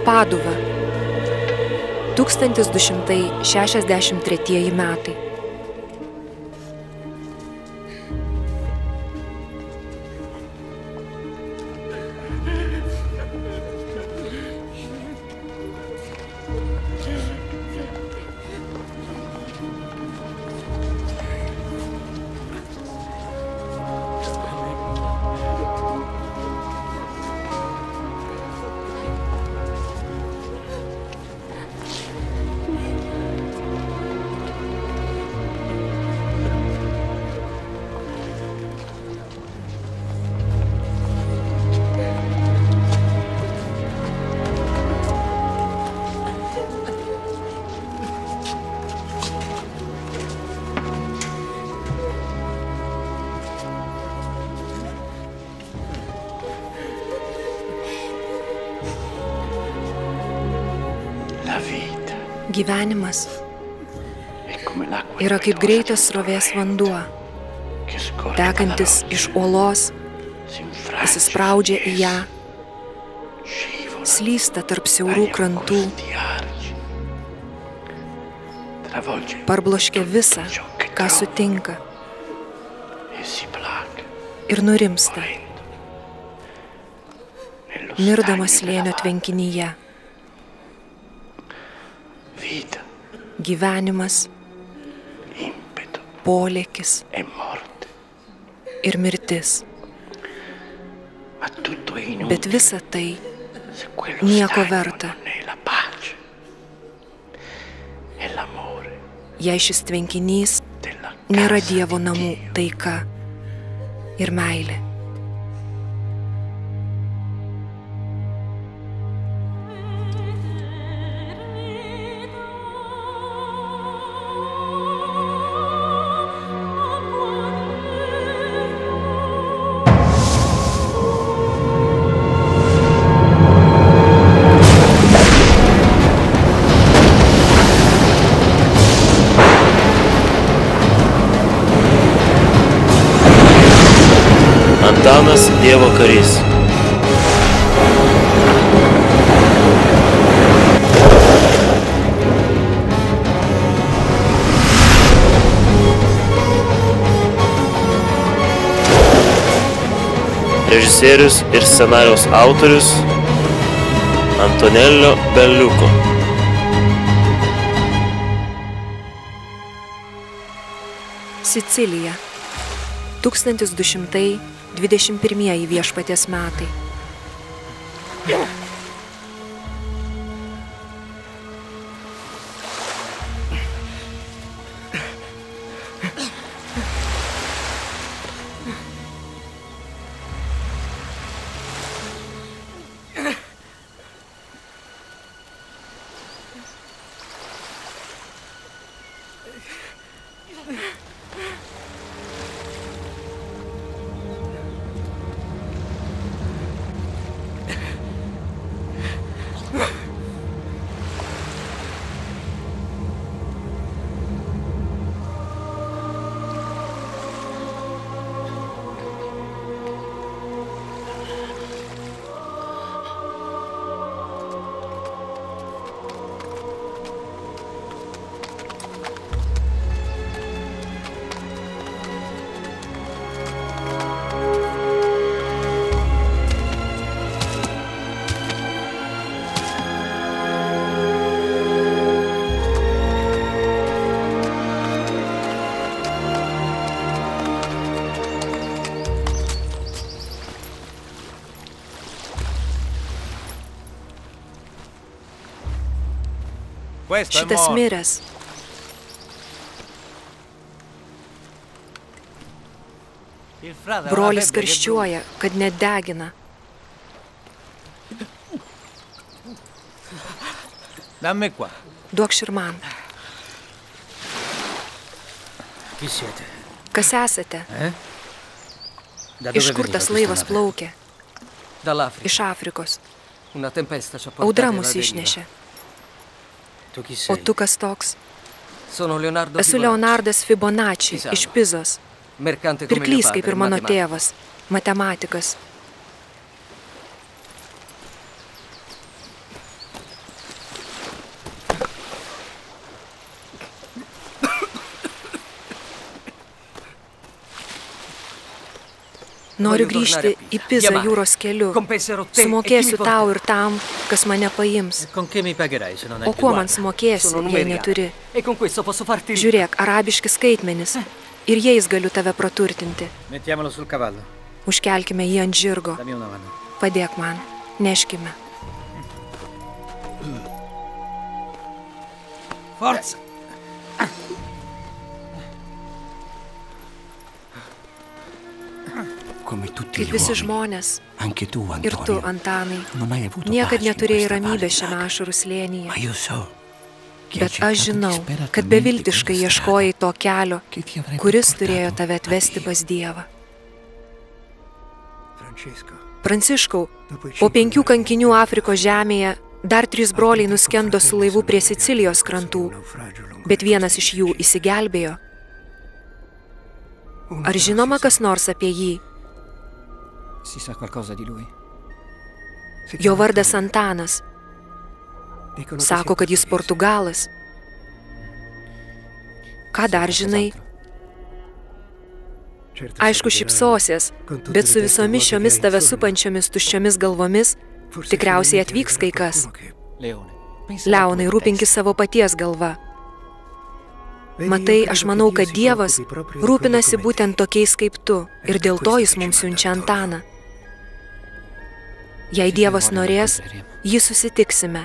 Paduva. 1263 metai. Gyvenimas yra kaip greitas srovės vanduo, tekantis iš uolos, įsispraudžia į ją, slysta tarp siaurų krantų, parbloškia visą, ką sutinka, ir nurimsta, mirdamas slėnio tvenkinyje. Gyvenimas, polėkis ir mirtis. Bet visa tai nieko verta, jei šis tvenkinys nėra Dievo namų taika ir meilė. Antanas Dievo karys. Režisierius ir scenarijaus autorius Antonello Belluco. Sicilija. 1221 viešpaties metai. Šitas miręs. Brolis karščiuoja, kad nedegina. Duokš ir man. Kas esate? Iš kur tas laivas plaukė? Iš Afrikos. Audra mus išnešė. O tu kas toks? Esu Leonardas Fibonacci iš Pizos. Pirklys kaip ir mano tėvas, matematikas. Noriu grįžti į Pizą jūros keliu. Sumokėsiu tau ir tam, kas mane paims. O kuo man sumokėsi, jei neturi? Žiūrėk, arabiški skaitmenys. Ir jais galiu tave praturtinti. Užkelkime jį ant žirgo. Padėk man. Neškime. Forza! Kaip visi žmonės, ir tu, Antanai, niekad neturėjai ramybę šiame ašarų slėnyje. Bet aš žinau, kad beviltiškai ieškojai to kelio, kuris turėjo tave atvesti pas Dievą. Pranciškau, po 5 kankinių Afrikos žemėje dar 3 broliai nuskendo su laivu prie Sicilijos krantų, bet vienas iš jų išsigelbėjo. Ar žinoma kas nors apie jį? Jo vardas Antanas. Sako, kad jis Portugalas. Ką dar žinai? Aišku, šypsosies, bet su visomis šiomis tave supančiomis tuščiomis galvomis tikriausiai atvyks kai kas. Leonai, rūpinkis savo paties galva. Matai, aš manau, kad Dievas rūpinasi būtent tokiais kaip tu ir dėl to jis mums siunčia Antaną. Jei Dievas norės, jį susitiksime.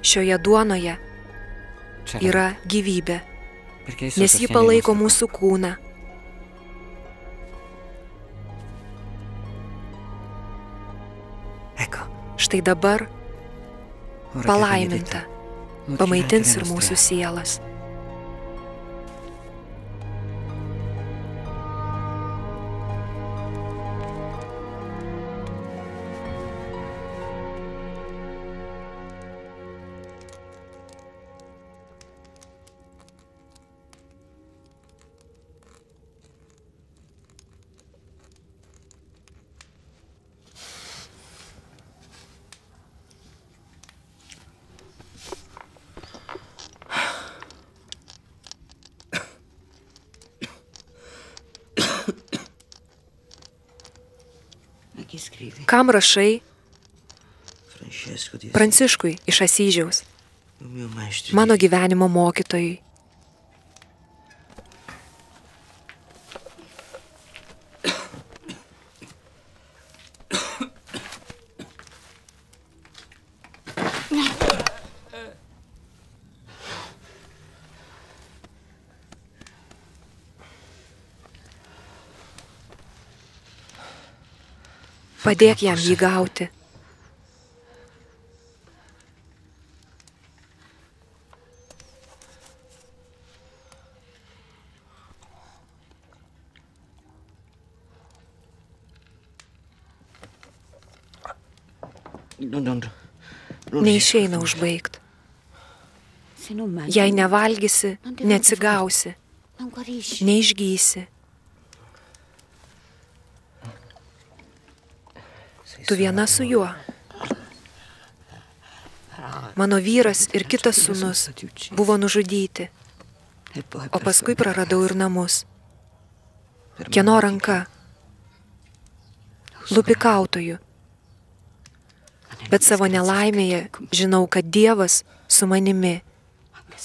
Šioje duonoje yra gyvybė, nes ji palaiko mūsų kūną. Štai dabar palaiminta, pamaitins ir mūsų sielas. Kam rašai? Pranciškui iš Asyžiaus, mano gyvenimo mokytojui. Padėk jam jį gauti. Neišeina užbaigt. Jei nevalgysi, neatsigausi, neišgysi. Tu viena su juo. Mano vyras ir kitas sūnus buvo nužudyti, o paskui praradau ir namus. Kieno ranka? Lupikautojų. Bet savo nelaimėje žinau, kad Dievas su manimi,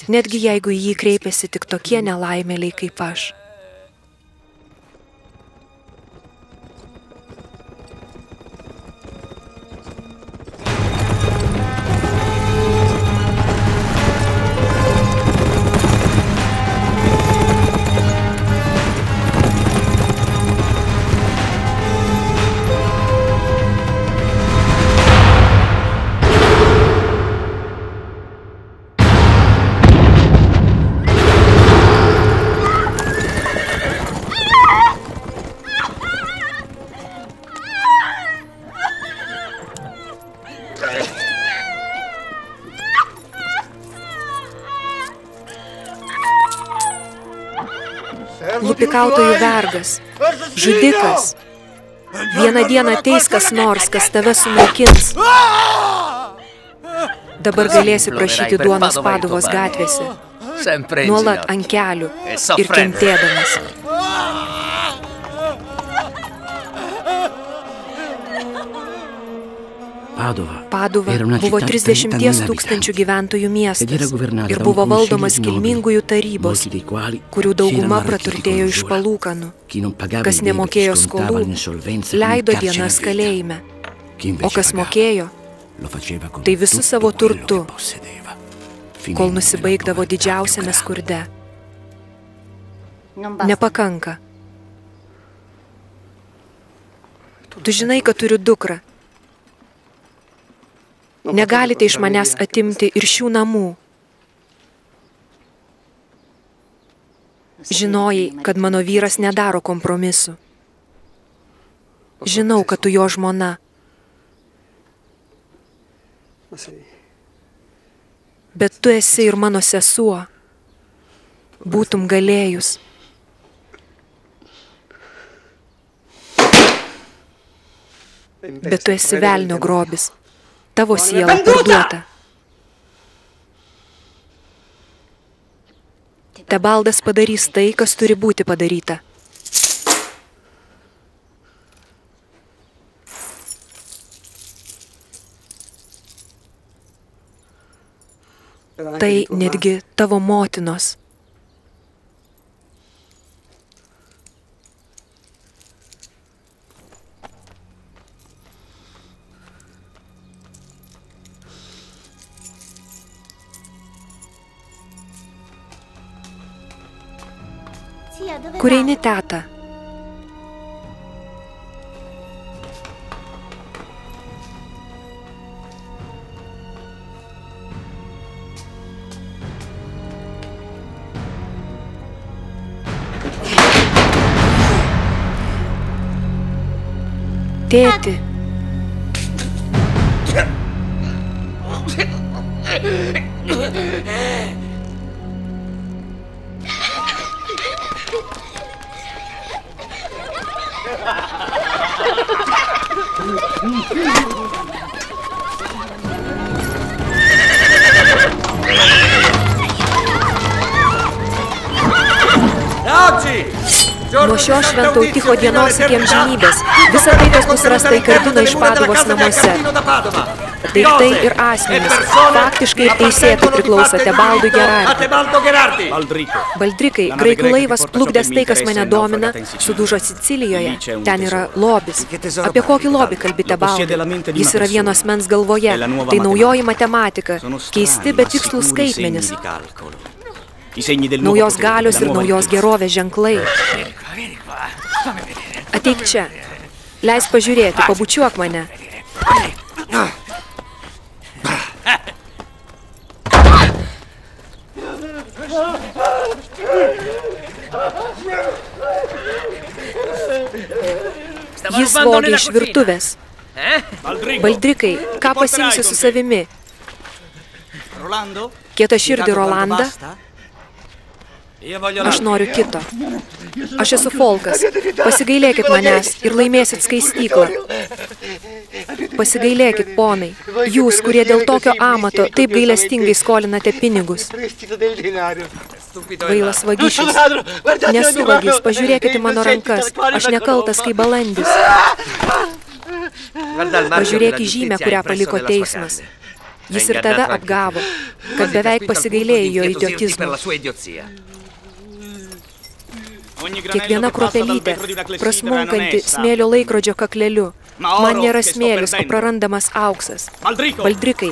netgi jeigu į jį kreipiasi tik tokie nelaimėliai kaip aš. Lupikautojų vergas, žudikas. Vieną dieną ateis kas nors, kas tave sunaikins. Dabar galėsi prašyti duonos Paduvos gatvėse, nuolat ant kelių ir kentėdamas. Paduva buvo 30 000 gyventojų miestas ir buvo valdomas kilmingųjų tarybos, kurių dauguma praturtėjo iš palūkanų. Kas nemokėjo skolų, leido dienas kalėjime, o kas mokėjo, tai visu savo turtu, kol nusibaigdavo didžiausiame skurde. Nepakanka. Tu žinai, kad turiu dukrą. Negalite iš manęs atimti ir šių namų. Žinojai, kad mano vyras nedaro kompromisų. Žinau, kad tu jo žmona. Bet tu esi ir mano sesuo. Būtum galėjus. Bet tu esi velnio grobis. Tavo siela parduota. Tebaldas padarys tai, kas turi būti padaryta. Tai netgi tavo motinos. Kur eini, teta? Tėti. Nuo šio švento Euticho dienos iki amžinybės visa tai, kas bus rasta įkardino iš Paduvos namuose. Daiktai ir asmenys, faktiškai ir teisėtai priklauso Tebaldui Gerardui. Baldrikai, graikų laivas plukdęs tai, kas mane domina, sudužo Sicilijoje. Ten yra lobis. Apie kokį lobį kalbi Tebaldai? Jis yra vieno asmens galvoje. Tai naujoji matematika. Keisti, bet tikslūs skaitmenys. Naujos galios ir naujos gerovės ženklai. Ateik čia. Leisk pažiūrėti, pabučiuok mane. Jis vogė iš virtuvės. Baldrikai, ką pasiimsi su savimi? Kietaširdį Rolandą? Aš noriu kito. Aš esu folkas. Pasigailėkit manęs ir laimėsit skaistyklą. Pasigailėkit, ponai. Jūs, kurie dėl tokio amato taip gailestingai skolinate pinigus. Kvailas vagišius. Nesu vagis, pažiūrėkit į mano rankas. Aš nekaltas kaip balandis. Pažiūrėk į žymę, kurią paliko teismas. Jis ir tave apgavo, kad beveik pasigailėjai jo idiotizmo. Kiekviena kruopelytė, prasmunkanti smėlio laikrodžio kakleliu. Man nėra smėlis, o prarandamas auksas. Baldrikai,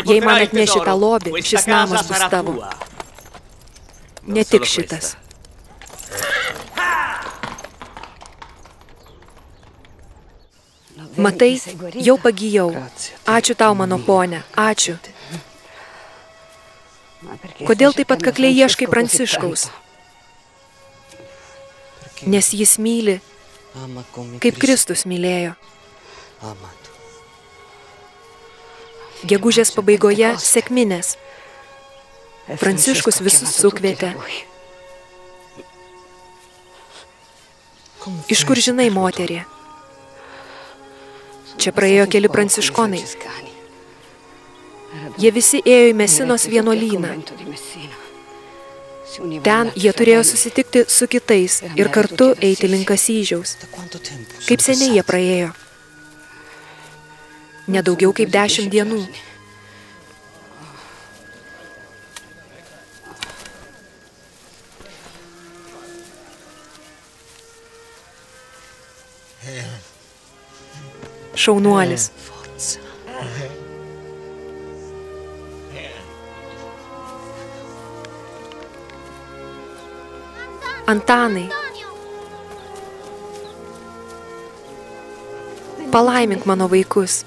jei man atneši tą lobį, šis namas bus tavo. Ne tik šitas. Matai, jau pagijau. Ačiū tau, mano ponia, ačiū. Kodėl taip atkakliai ieškai Pranciškaus? Nes jis myli, kaip Kristus mylėjo. Gegužės pabaigoje sekminės. Pranciškus visus sukvietė. Iš kur žinai, moterie? Čia praėjo keli pranciškonai. Jie visi ėjo į Mesinos vienuolyną. Ten jie turėjo susitikti su kitais ir kartu eiti link Asyžiaus. Kaip seniai jie praėjo? Nedaugiau kaip 10 dienų. Šaunuolis. Antanai, palaimink mano vaikus.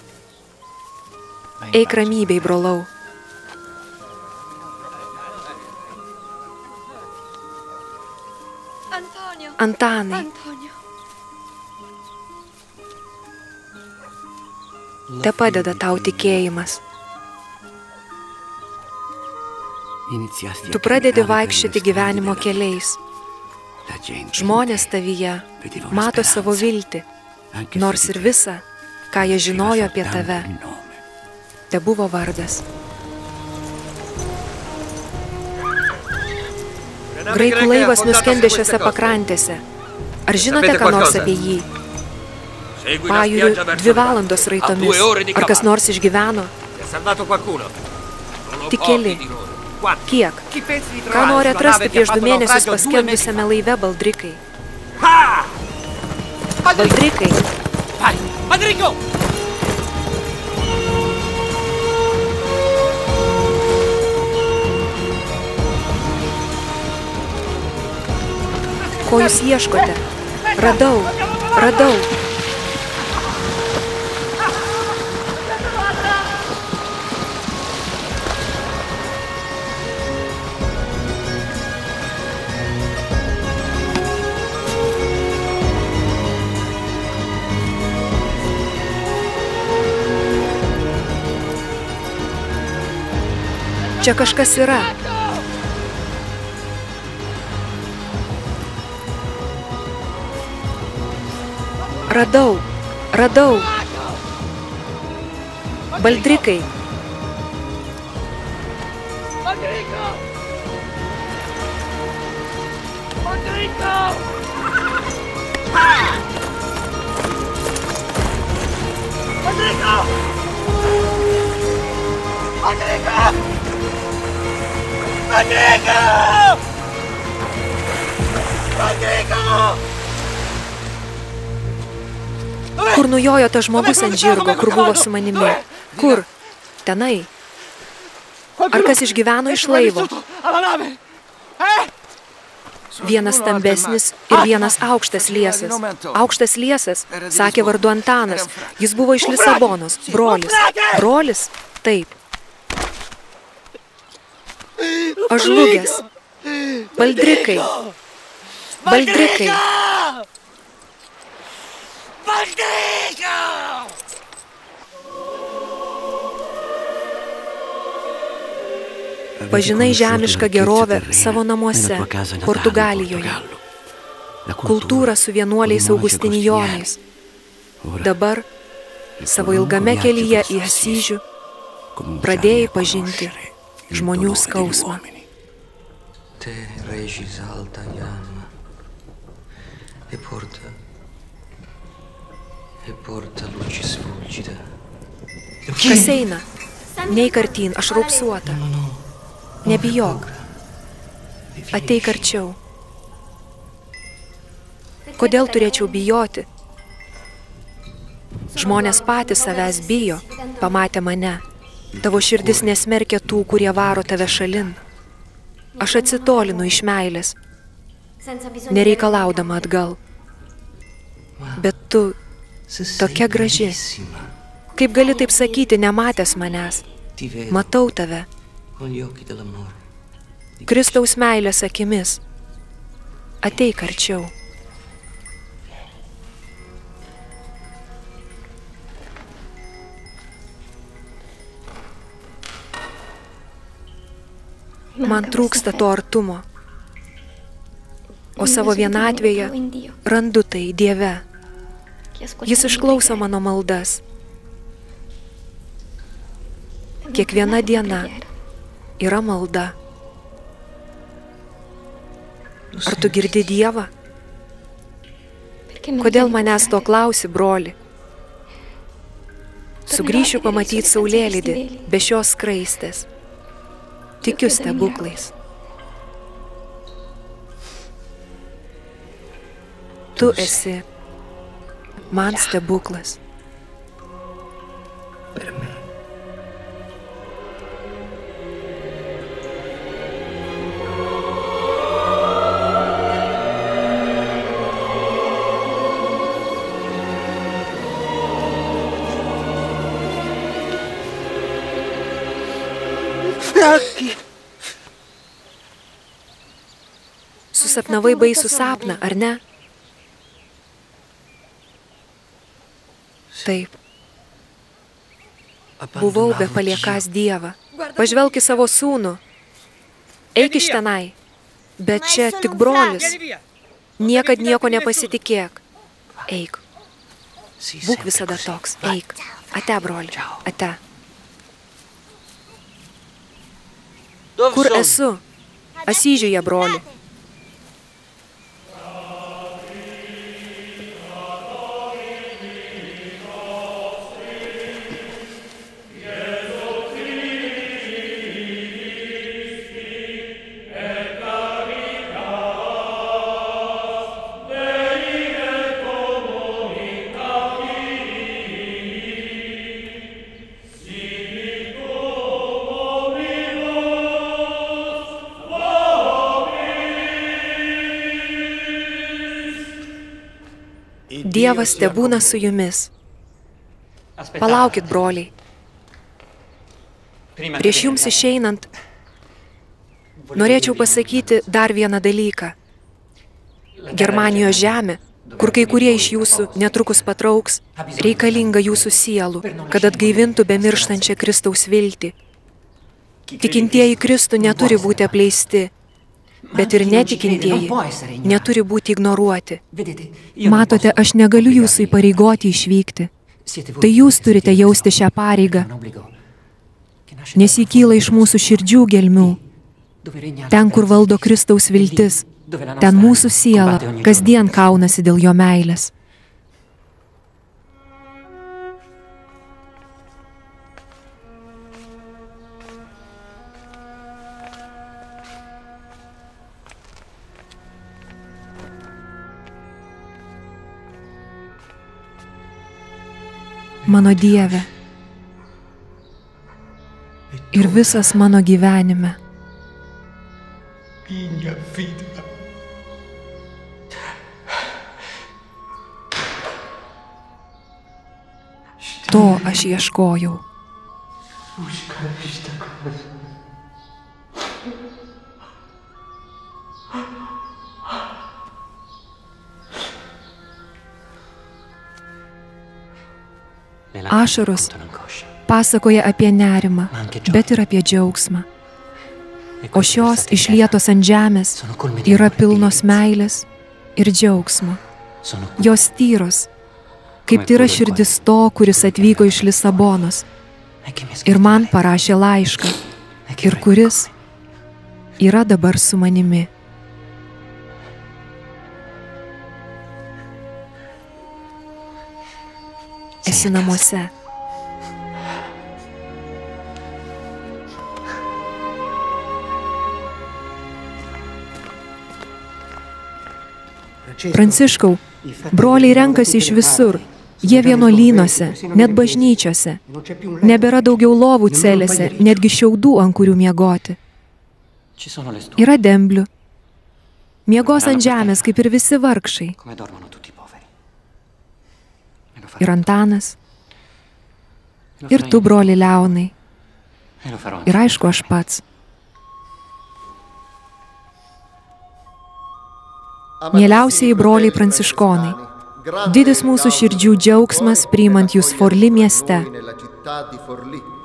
Eik ramybei, brolau. Antanai, te padeda tau tikėjimas. Tu pradedi vaikščioti gyvenimo keliais. Žmonės tavyje mato savo viltį, nors ir visa, ką jie žinojo apie tave, te buvo vardas. Graikų laivas nuskendė šiose pakrantėse. Ar žinote, ką nors apie jį? Pajūriu 2 valandos raitomis. Ar kas nors išgyveno? Tik keli. Kiek? Ką nori atrasti prieš 2 mėnesius paskendusiame laive, baldrikai? Baldrikai! Baldrico! Ko jūs ieškote? Radau! Radau! Čia kažkas yra. Radau. Radau. Baldrikai. Baldrico! Baldrico! Baldrico! Baldrico! Baldrico! Baldrico! Kur nujojo tas žmogus ant žirgo, kur buvo su manimi? Kur? Tenai. Ar kas išgyveno iš laivo? Vienas stambesnis ir vienas aukštas liesas. Aukštas liesas, sakė vardu Antanas. Jis buvo iš Lisabonos. Brolis. Brolis? Taip. Aš žlugęs. Baldrikai. Baldrikai. Baldrico! Pažinai žemišką gerovę savo namuose, Portugalijoje. Kultūrą su vienuoliais augustinijonais. Dabar, savo ilgame kelyje į Asyžių, pradėjai pažinti žmonių skausmą. Te regis alta ianima e porta lucis fulgida. Kas eina? Neik artyn, aš raupsuota. Nebijok. Ateik arčiau. Kodėl turėčiau bijoti? Žmonės patys savęs bijo, pamatę mane. Tavo širdis nesmerkia tų, kurie varo tave šalin. Aš atsitolinu iš meilės, nereikalaudama atgal. Bet tu tokia graži. Kaip gali taip sakyti, nematęs manęs? Matau tave. Kristaus meilės akimis. Ateik arčiau. Man trūksta to artumo, o savo vienatvėje randu tai Dieve. Jis išklauso mano maldas. kiekviena diena yra malda. Ar tu girdi Dievą? Kodėl manęs to klausi, broli? Sugrįšiu pamatyti saulėlydį be šios skraistės. Tikiu stebuklais. Tu esi man stebuklas. Susapnavai baisų sapną, ar ne? Taip. Buvau be paliekąs Dievą. Pažvelk į savo sūnų. Eik iš tenai. Bet čia tik brolis. Niekad nieko nepasitikėk. Eik. Būk visada toks. Eik. Ate, broli. Ate. Kur esu? Asyžiuje, broli. Dievas tebūna su jumis. Palaukit, broliai. Prieš jums išeinant, norėčiau pasakyti dar vieną dalyką. Germanijos žemė, kur kai kurie iš jūsų netrukus patrauks, reikalinga jūsų sielų, kad atgaivintų bemirštančią Kristaus viltį. Tikintieji Kristų neturi būti apleisti, bet ir netikintieji neturi būti ignoruoti. Matote, aš negaliu jūsų įpareigoti išvykti. Tai jūs turite jausti šią pareigą, nes ji kyla iš mūsų širdžių gelmių. Ten, kur valdo Kristaus viltis, ten mūsų siela kasdien kaunasi dėl jo meilės. Mano Dieve ir visas mano gyvenime. To aš ieškojau. Ašaros pasakoja apie nerimą, bet ir apie džiaugsmą. O šios išlietos ant žemės yra pilnos meilės ir džiaugsmo. Jos tyros, kaip tyra širdis to, kuris atvyko iš Lisabonos ir man parašė laišką, ir kuris yra dabar su manimi. Esi namuose. Pranciškau, broliai renkasi iš visur. Jie vienuolynuose, net bažnyčiose. Nebėra daugiau lovų celėse, netgi šiaudų, ant kurių miegoti. Yra demblių. Miegos ant žemės, kaip ir visi vargšai. Ir Antanas, ir tu, broli Leonai, ir aišku, aš pats. Mieliausieji broliai pranciškonai, didis mūsų širdžių džiaugsmas priimant jūs Forli mieste.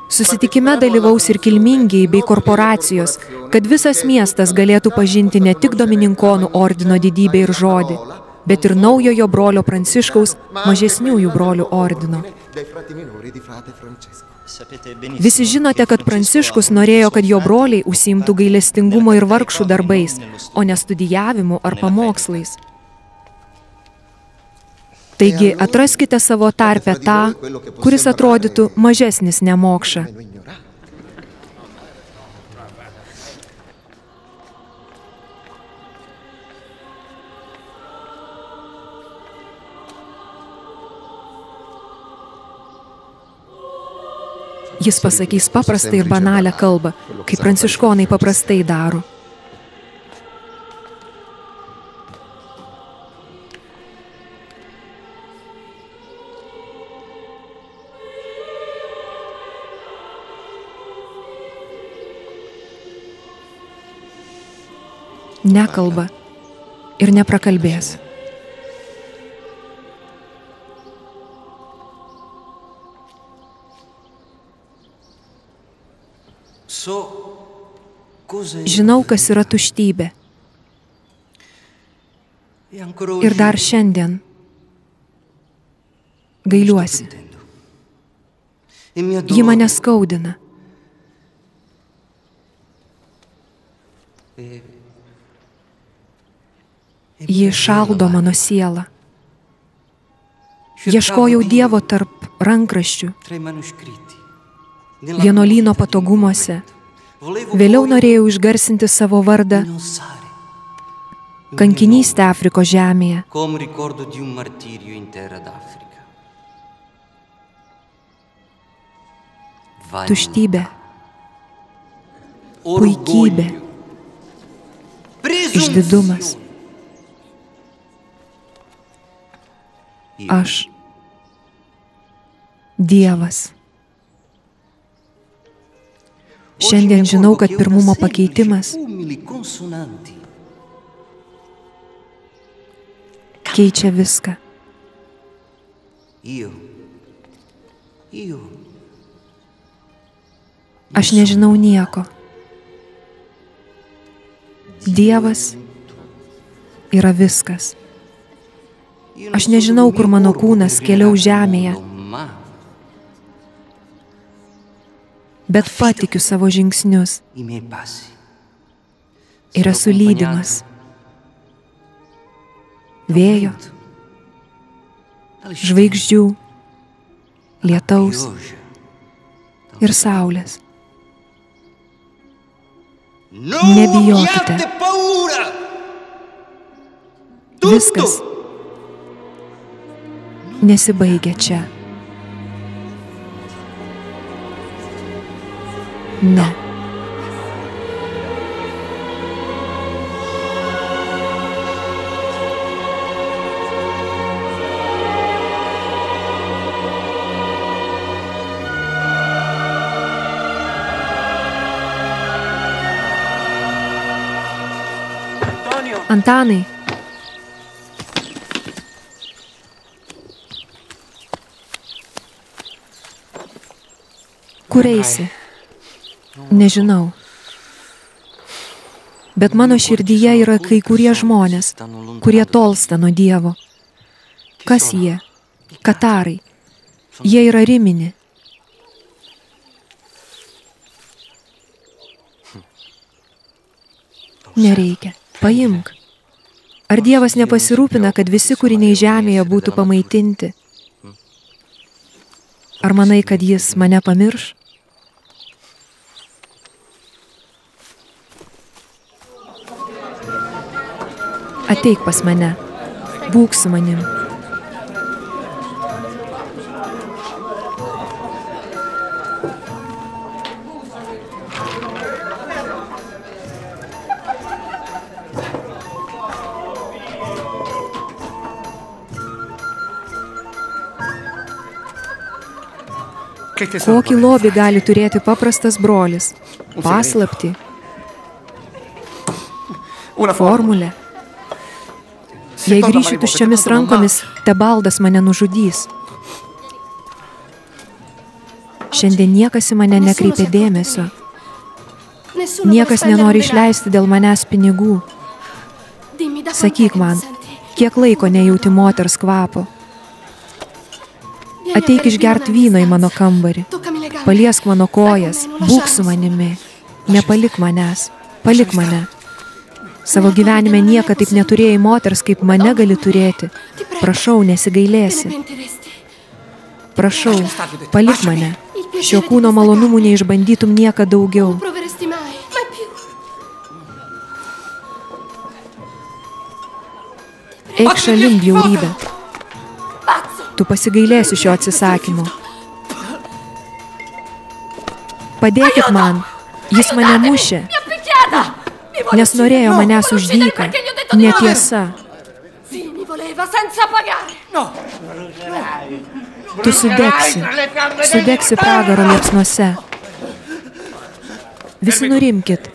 Susitikime dalyvaus ir kilmingieji bei korporacijos, kad visas miestas galėtų pažinti ne tik Domininkonų ordino didybę ir žodį, bet ir naujojo brolio Pranciškaus mažesniųjų brolių ordino. Visi žinote, kad Pranciškus norėjo, kad jo broliai užsiimtų gailestingumo ir vargšų darbais, o ne studijavimu ar pamokslais. Taigi atraskite savo tarpe tą, kuris atrodytų mažesnis nemokša. Jis pasakys paprastą ir banalią kalbą, kaip pranciškonai paprastai daro. Nekalba ir neprakalbės. Žinau, kas yra tuštybė. Ir dar šiandien gailiuosi. Ji mane skaudina. Ji šaldo mano sielą. Ieškojau Dievo tarp rankraščių, vienuolyno patogumuose. Vėliau norėjau išgarsinti savo vardą kankinystę Afrikos žemėje. Tuštybė, puikybė, išdidumas. Aš, Dievas. Šiandien žinau, kad pirmumo pakeitimas keičia viską. Aš nežinau nieko. Dievas yra viskas. Aš nežinau, kur mano kūnas keliaus žemėje, bet patikiu savo žingsnius ir esu lydimas vėjo, žvaigždžių, lietaus ir saulės. Nebijokite. Viskas nesibaigia čia. Ne. Antanai. Kur eisi? Nežinau. Bet mano širdyje yra kai kurie žmonės, kurie tolsta nuo Dievo. Kas jie? Katarai. Jie yra rimini. Nereikia. Paimk. Ar Dievas nepasirūpina, kad visi kūriniai žemėje būtų pamaitinti? Ar manai, kad jis mane pamirš? Ateik pas mane. Būk su manim. Kokį lobį gali turėti paprastas brolis? Paslaptį? Formulę? Jei grįšiu tuščiomis rankomis, Tebaldas mane nužudys. Šiandien niekas į mane nekreipia dėmesio. Niekas nenori išleisti dėl manęs pinigų. Sakyk man, kiek laiko nejauti moters kvapo? Ateik išgert vyno į mano kambarį. Paliesk mano kojas, būk su manimi. Nepalik manęs, palik mane. Savo gyvenime niekad taip neturėjai moters, kaip mane gali turėti. Prašau, nesigailėsi. Prašau, palik mane. Šio kūno malonumų neišbandytum niekad daugiau. Eik šalin, bjaurybė. Tu pasigailėsi šio atsisakymo. Padėkit man. Jis mane mušė. Nes norėjo manęs už dyką. Netiesa. Tu sudegsi pragaro liepsnuose. Visi nurimkit.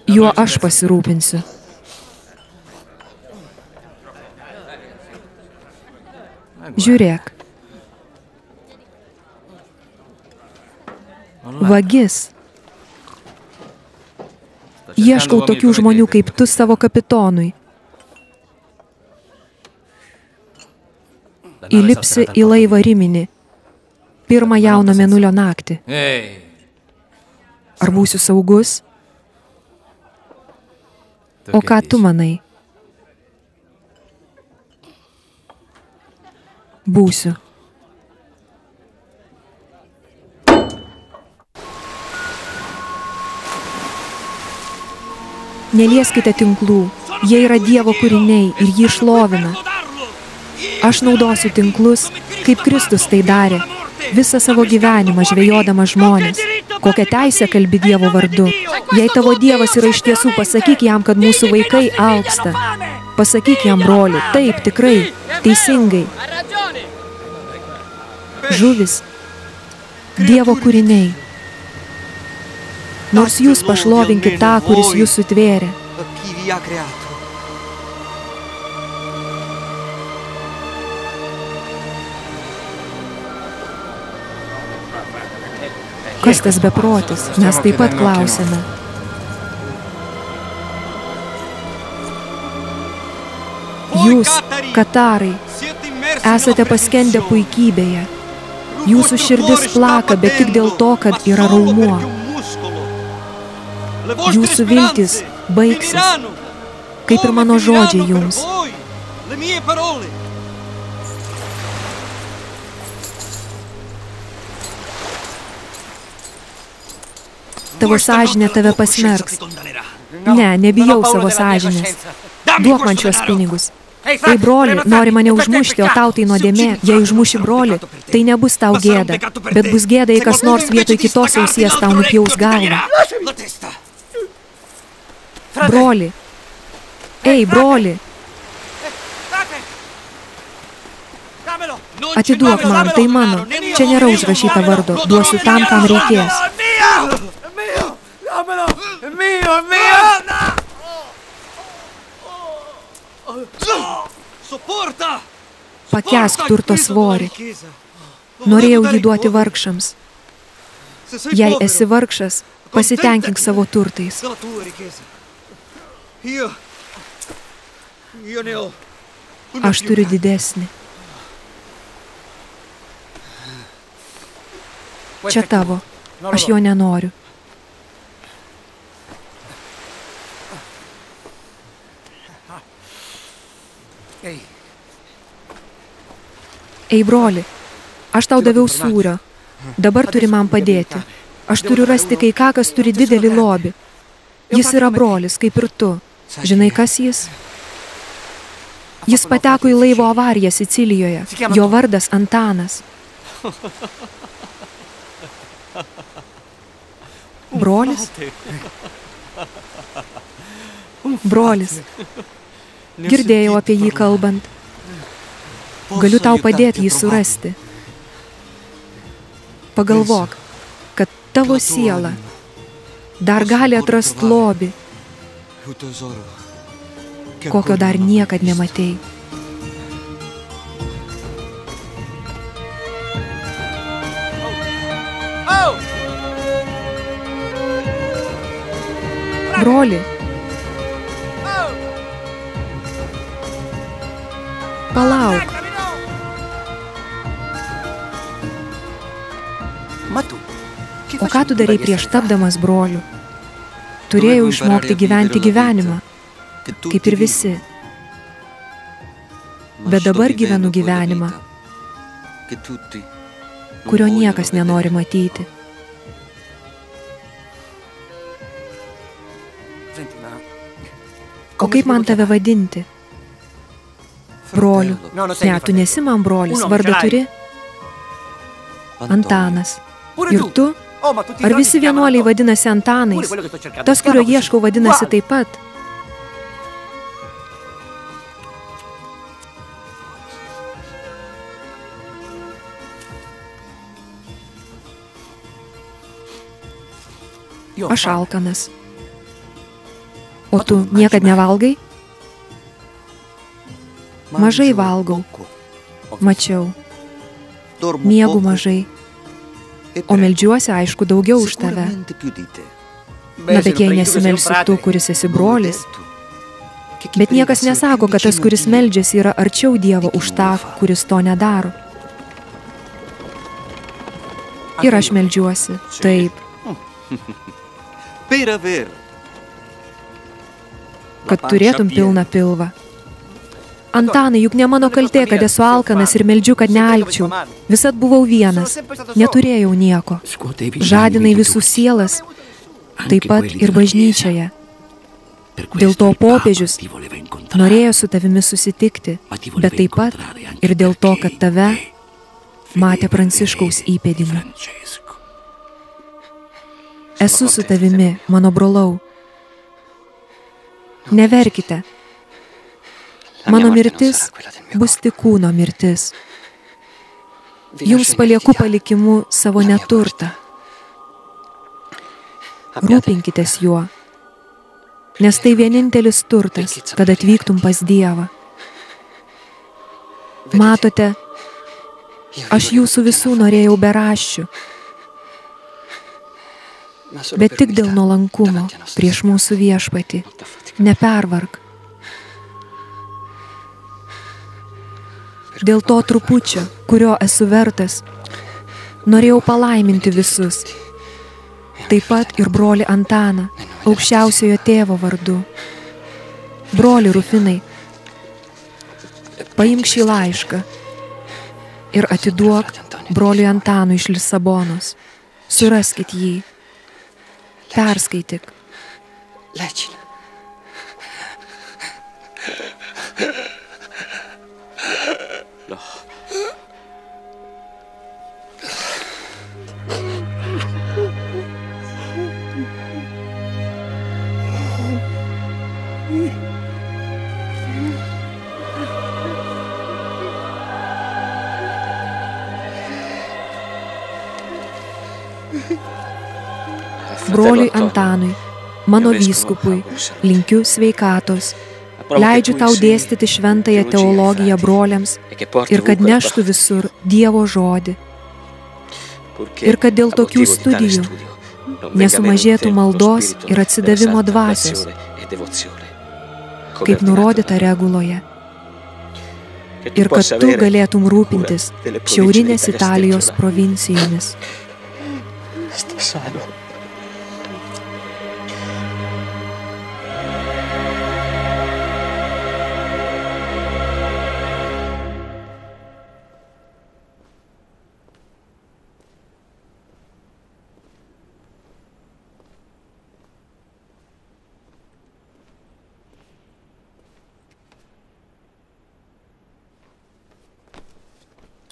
Juo aš pasirūpinsiu. Žiūrėk. Vagis. Ieškau tokių žmonių kaip tu savo kapitonui. Įlipsi į laivą Riminį, pirmą jauno mėnulio naktį. Ar būsiu saugus? O ką tu manai? Būsiu. Nelieskite tinklų, jie yra Dievo kūriniai ir jį šlovina. Aš naudosiu tinklus, kaip Kristus tai darė, visą savo gyvenimą žvejodamas žmonės. Kokią teisę kalbi Dievo vardu? Jei tavo Dievas yra iš tiesų, pasakyk jam, kad mūsų vaikai alksta. Pasakyk jam, broli, taip, tikrai, teisingai. Žuvis, Dievo kūriniai. Nors jūs pašlovinkit tą, kuris jūs sutvėrė. Kas tas beprotis? Mes taip pat klausėme. Jūs, katarai, esate paskendę puikybėje. Jūsų širdis plaka, bet tik dėl to, kad yra raumuo. Jūsų viltis baigsis, kaip ir mano žodžiai jums. Tavo sąžinė tave pasmerks. Ne, nebijau savo sąžinės. Duok man šios pinigus. Ei, broli, nori mane užmušti, o tau tai nuodėmė. Jei užmuši broli, tai nebus tau gėda, bet bus gėda, jei kas nors vietoj kitos ausies tau nupjaus galvą. Broli. Ei, broli. Atiduok man, tai mano. Čia nėra užrašyta vardo. Duosiu tam, kam reikės. Pakęsk turto svorį. Norėjau jį duoti vargšams. Jei esi vargšas, pasitenkink savo turtais. Aš turiu didesnį. Čia tavo. Aš jo nenoriu. Ei, broli, aš tau daviau sūrio. Dabar turi man padėti. Aš turiu rasti kai ką, kas turi didelį lobį. Jis yra brolis, kaip ir tu. Žinai, kas jis? Jis pateko į laivo avariją Sicilijoje. Jo vardas Antanas. Brolis? Brolis. Girdėjau apie jį kalbant. Galiu tau padėti jį surasti. Pagalvok, kad tavo siela dar gali atrast lobį, kokio dar niekad nematei. Broli, palauk. O ką tu darai prieš tapdamas broliu? Turėjau išmokti gyventi gyvenimą, kaip ir visi. Bet dabar gyvenu gyvenimą, kurio niekas nenori matyti. O kaip man tave vadinti? Broliu. Ne, tu nesi man brolis, vardą turi? Antanas. Ir tu? Ar visi vienuoliai vadinasi Antanais? Tas, kurio ieškau, vadinasi taip pat. Aš alkanas. O tu niekad nevalgai? Mažai valgau. Mačiau. Miegu mažai. O meldžiuosi, aišku, daugiau už tave. Na, bet jei nesimelsi tu, kuris esi brolis. Bet niekas nesako, kad tas, kuris meldžiasi, yra arčiau Dievo už tą, kuris to nedaro. Ir aš meldžiuosi. Taip. Kad turėtum pilną pilvą. Antanai, juk ne mano kaltė, kad esu alkanas ir meldžiu, kad nealkčiau. Visad buvau vienas. Neturėjau nieko. Žadinai visų sielas, taip pat ir bažnyčioje. Dėl to popiežius norėjo su tavimi susitikti, bet taip pat ir dėl to, kad tave matė Pranciškaus įpėdiniu. Esu su tavimi, mano brolau. Neverkite. Mano mirtis bus tik kūno mirtis. Jums palieku palikimu savo neturtą. Rūpinkitės juo, nes tai vienintelis turtas, kad atvyktum pas Dievą. Matote, aš jūsų visų norėjau beraščių, bet tik dėl nuolankumo prieš mūsų viešpatį. Nepervark. Dėl to trupučio, kurio esu vertas, norėjau palaiminti visus, taip pat ir brolį Antaną, aukščiausiojo tėvo vardu. Broli Rufinai, paimk šį laišką ir atiduok broliui Antanui iš Lisabonos. Suraskit jį. Perskaityk. Broliui Antanui, mano vyskupui, linkiu sveikatos. Leidžiu tau dėstyti šventąją teologiją broliams ir kad neštų visur Dievo žodį. Ir kad dėl tokių studijų nesumažėtų maldos ir atsidavimo dvasios, kaip nurodyta reguloje. Ir kad tu galėtum rūpintis šiaurinės Italijos provincijomis.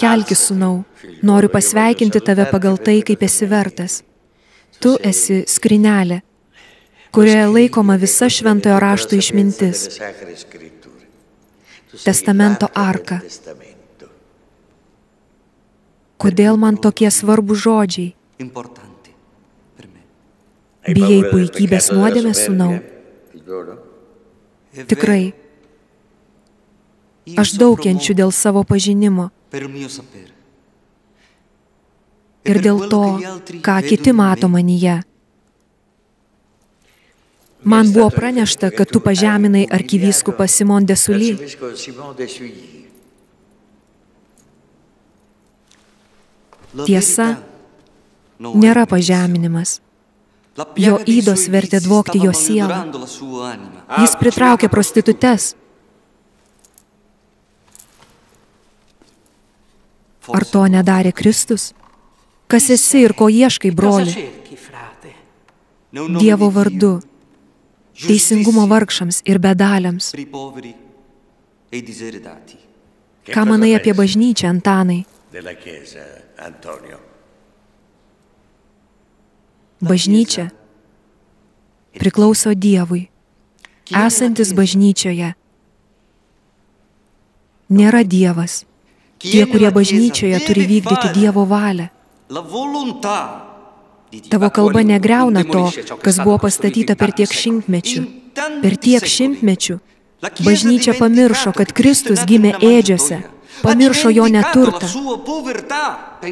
Kelkis, sūnau, noriu pasveikinti tave pagal tai, kaip esi vertas. Tu esi skrynelė, kurioje laikoma visa šventojo rašto išmintis. Testamento arka. Kodėl man tokie svarbūs žodžiai? Bijai puikybės nuodėmės, sūnau? Tikrai. Aš daug kenčiu dėl savo pažinimo. Ir dėl to, ką kiti mato manyje. Man buvo pranešta, kad tu pažeminai arkivyskupą Simon de Sully. Tiesa, nėra pažeminimas. Jo ydos vertė dvokti jo sielą. Jis pritraukė prostitutes. Ar to nedarė Kristus? Kas esi ir ko ieškai, broli? Dievo vardu, teisingumo vargšams ir bedaliams. Ką manai apie bažnyčią, Antanai? Bažnyčia priklauso Dievui. Esantis bažnyčioje nėra Dievas. Tie, kurie bažnyčioje turi vykdyti Dievo valią. Tavo kalba negriauna to, kas buvo pastatyta per tiek šimtmečių. Per tiek šimtmečių bažnyčia pamiršo, kad Kristus gimė ėdžiose, pamiršo jo neturtą.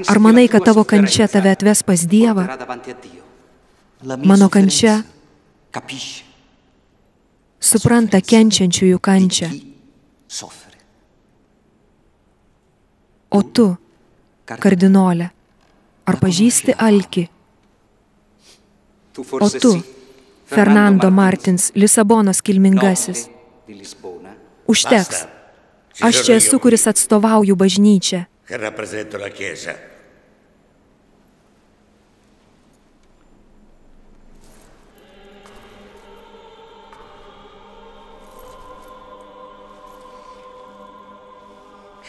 Ar manai, kad tavo kančia tave atves pas Dievą? Mano kančia supranta kenčiančiųjų kančią. O tu, kardinole, ar pažįsti alkį? O tu, Fernando Martins, Lisabonos kilmingasis. Užteks. Aš čia esu, kuris atstovauju bažnyčią.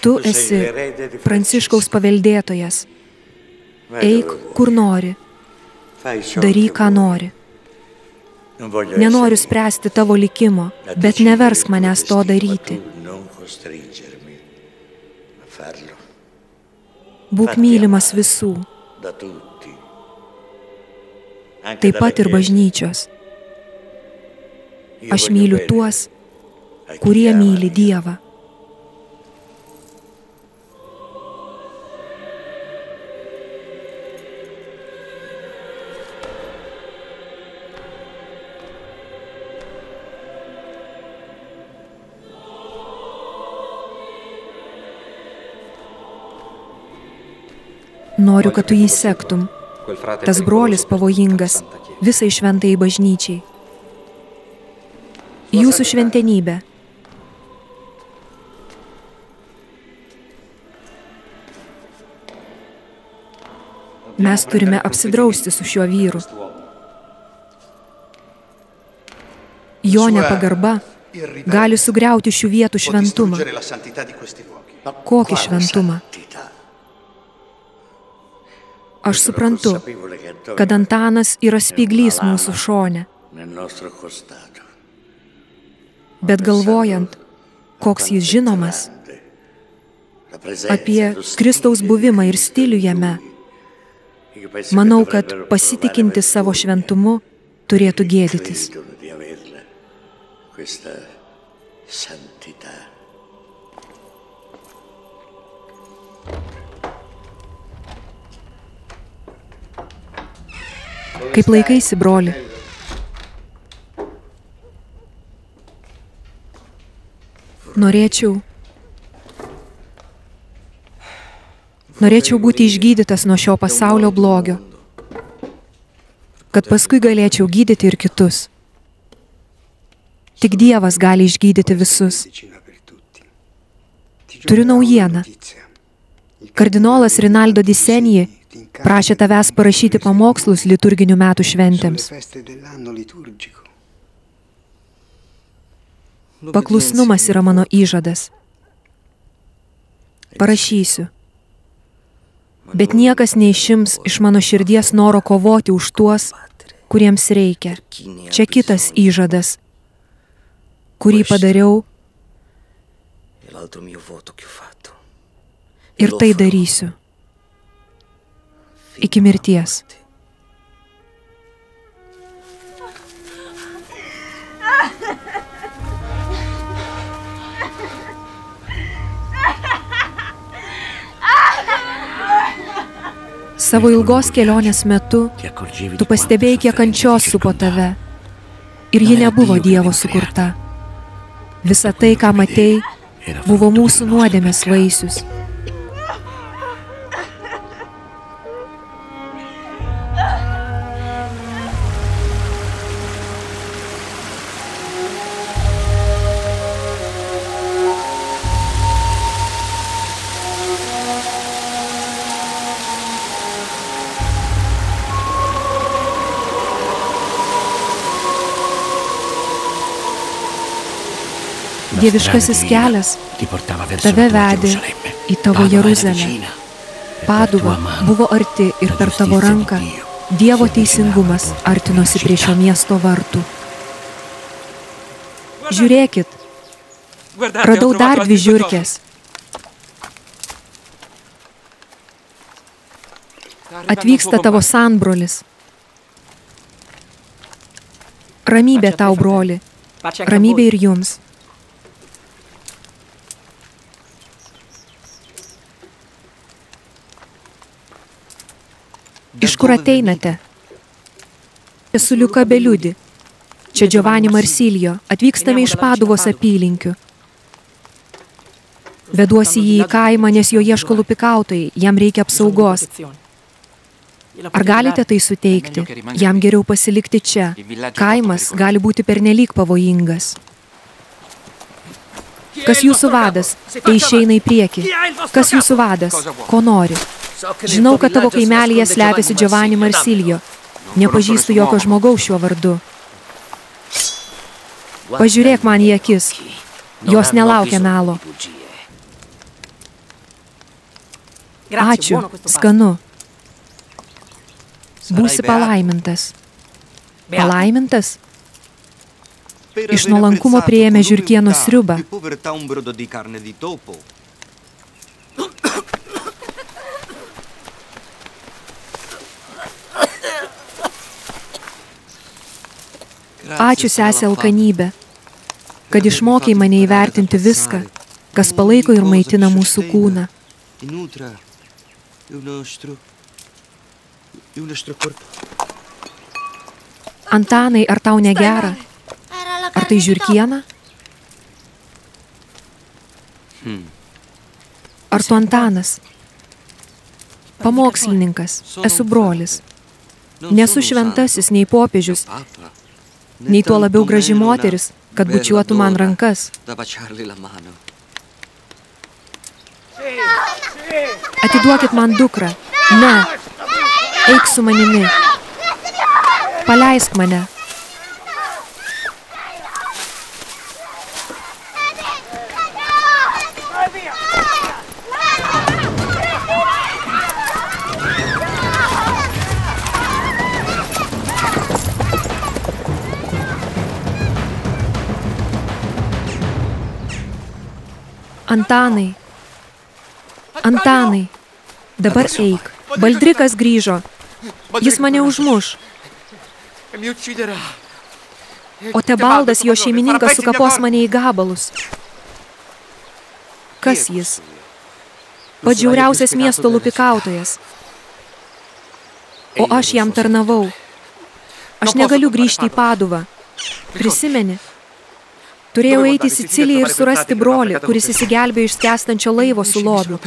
Tu esi Pranciškaus paveldėtojas. Eik, kur nori. Daryk, ką nori. Nenoriu spręsti tavo likimo, bet neversk manęs to daryti. Būk mylimas visų. Taip pat ir bažnyčios. Aš myliu tuos, kurie myli Dievą. Noriu, kad tu jį sektum. Tas brolis pavojingas visai šventajai bažnyčiai. Jūsų šventenybė. Mes turime apsidrausti su šiuo vyru. Jo nepagarba gali sugriauti šių vietų šventumą. Kokį šventumą? Aš suprantu, kad Antanas yra spyglys mūsų šone. Bet galvojant, koks jis žinomas, apie Kristaus buvimą ir stilių jame, manau, kad pasitikintis savo šventumu turėtų gėdytis. Kaip laikaisi, broli? Norėčiau būti išgydytas nuo šio pasaulio blogio, kad paskui galėčiau gydyti ir kitus. Tik Dievas gali išgydyti visus. Turiu naujieną. Kardinolas Rinaldo Di Senji prašė tavęs parašyti pamokslus liturginių metų šventėms. Paklusnumas yra mano įžadas. Parašysiu. Bet niekas neišims iš mano širdies noro kovoti už tuos, kuriems reikia. Čia kitas įžadas, kurį padariau ir tai darysiu. Iki mirties. Savo ilgos kelionės metu tu pastebėjai, kiek kančios supo tave, ir ji nebuvo Dievo sukurta. Visa tai, ką matei, buvo mūsų nuodėmės vaisius. Dieviškasis kelias tave vedė į tavo Jeruzalę. Paduva buvo arti ir per tavo ranką Dievo teisingumas artinosi prie šio miesto vartų. Žiūrėkit, radau dar 2 žiurkės. Atvyksta tavo sanbrolis. Ramybė tau, broli. Ramybė ir jums. Iš kur ateinate? Esu Liuka Beliudi. Čia Giovanni Marsilio. Atvykstame iš Paduvos apylinkių. Veduosi jį į kaimą, nes jo ieško lupikautojai. Jam reikia apsaugos. Ar galite tai suteikti? Jam geriau pasilikti čia. Kaimas gali būti pernelyg pavojingas. Kas jūsų vadas? Tai išeina į priekį. Kas jūsų vadas? Ko nori? Žinau, kad tavo kaimelyje slepiasi Giovanni Marsilio. Nepažįstu jokio žmogaus šiuo vardu. Pažiūrėk man į akis. Jos nelaukia melo. Ačiū. Skanu. Būsi palaimintas. Palaimintas? Iš nuolankumo priėmė žiurkienos sriubą. Ačiū, sesė alkanybė, kad išmokei mane įvertinti viską, kas palaiko ir maitina mūsų kūną. Antanai, ar tau negera? Ar tai žiurkiena? Ar tu Antanas? Pamokslininkas, esu brolis. Nesu šventasis, nei popiežius, nei tuo labiau graži moteris, kad bučiuotų man rankas. Atiduokit man dukrą. Ne. Eik su manimi. Paleisk mane. Antanai. Antanai. Dabar eik. Baldrikas grįžo. Jis mane užmuš. O Tebaldas, jo šeimininkas, sukapos mane į gabalus. Kas jis? Pats žiauriausias miesto lupikautojas. O aš jam tarnavau. Aš negaliu grįžti į Paduvą. Prisimeni? Turėjau eiti į Siciliją ir surasti brolį, kuris įsigelbėjo iš skęstančio laivo su lobiu.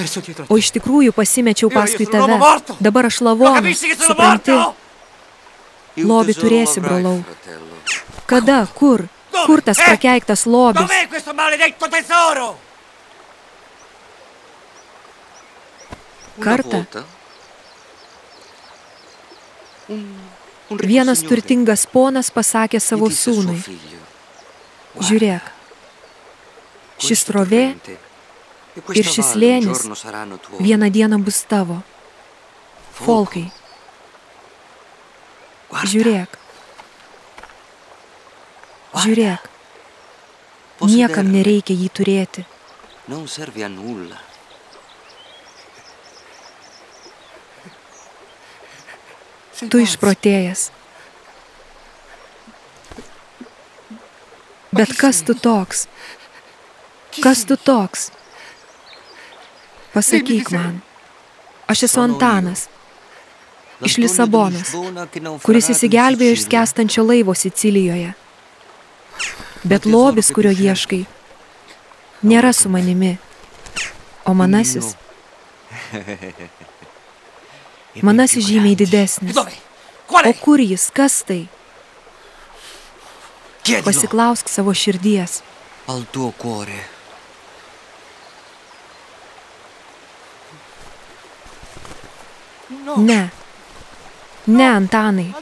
O iš tikrųjų pasimečiau paskui tave. Dabar aš lavonas, supranti? Lobį turėsi, brolau. Kada? Kur? Kur tas prakeiktas lobis? Kartą vienas turtingas ponas pasakė savo sūnui: žiūrėk, šis srovė ir šis slėnis vieną dieną bus tavo. Folkai, žiūrėk, žiūrėk, niekam nereikia jį turėti. Tu išprotėjęs. Bet kas tu toks? Kas tu toks? Pasakyk man. Aš esu Antanas, iš Lisabonos, kuris įsigelbėjo iš skęstančio laivo Sicilijoje. Bet lobis, kurio ieškai, nėra su manimi, o manasis žymiai didesnis. O kur jis? Kas tai? Pasiklausk savo širdies. Al tuo cuore. Ne. Ne, Antanai.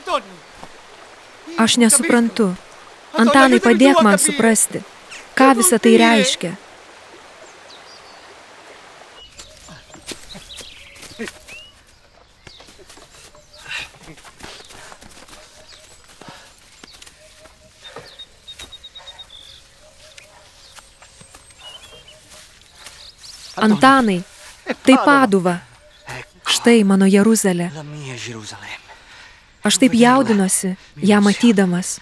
Aš nesuprantu. Antanai, padėk man suprasti. Ką visa tai reiškia? Antanai, tai Paduva. Štai mano Jeruzalė. Aš taip jaudinosi, ją matydamas.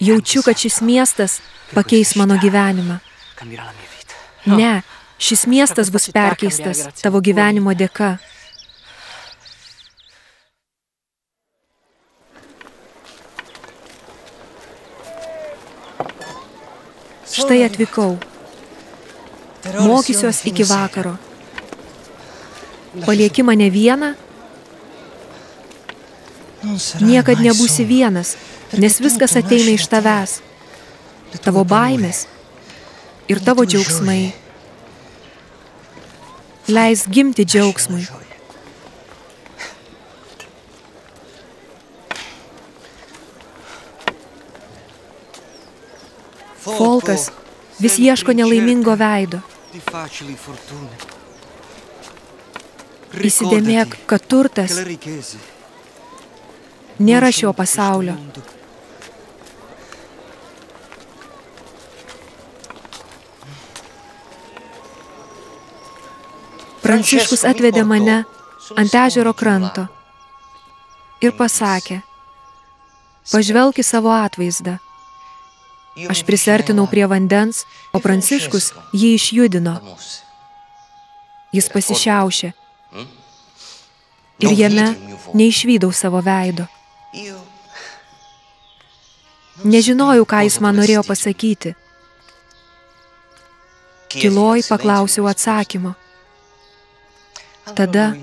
Jaučiu, kad šis miestas pakeis mano gyvenimą. Ne, šis miestas bus perkeistas tavo gyvenimo dėka. Štai atvykau. Mokysiuos iki vakaro. Palieki mane vieną? Niekad nebūsi vienas, nes viskas ateina iš tavęs. Tavo baimės ir tavo džiaugsmai. Leisk gimti džiaugsmui. Folkas vis ieško nelaimingo veido. Įsidėmėk, kad turtas nėra šio pasaulio. Pranciškus atvedė mane ant ežero kranto ir pasakė, pažvelk į savo atvaizdą. Aš prisartinau prie vandens, o Pranciškus jį išjudino. Jis pasišiaušė ir jame neišvydau savo veido. Nežinojau, ką jis man norėjo pasakyti. Tyloj paklausiau atsakymo. Tada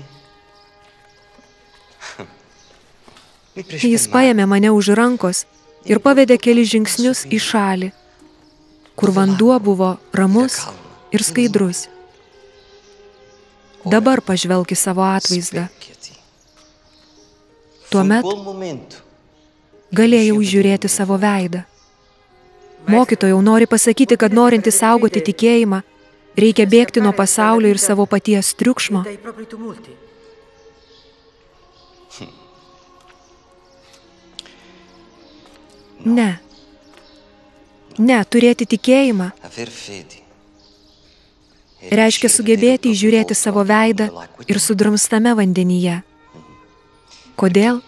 jis paėmė mane už rankos ir pavedė kelis žingsnius į šalį, kur vanduo buvo ramus ir skaidrus. Dabar pažvelk į savo atvaizdą. Tuomet galėjau žiūrėti savo veidą. Mokytojau, nori pasakyti, kad norint išsaugoti tikėjimą, reikia bėgti nuo pasaulio ir savo paties triukšmo. Ne. Ne, turėti tikėjimą reiškia sugebėti įžiūrėti savo veidą ir sudrumstame vandenyje. Kodėl?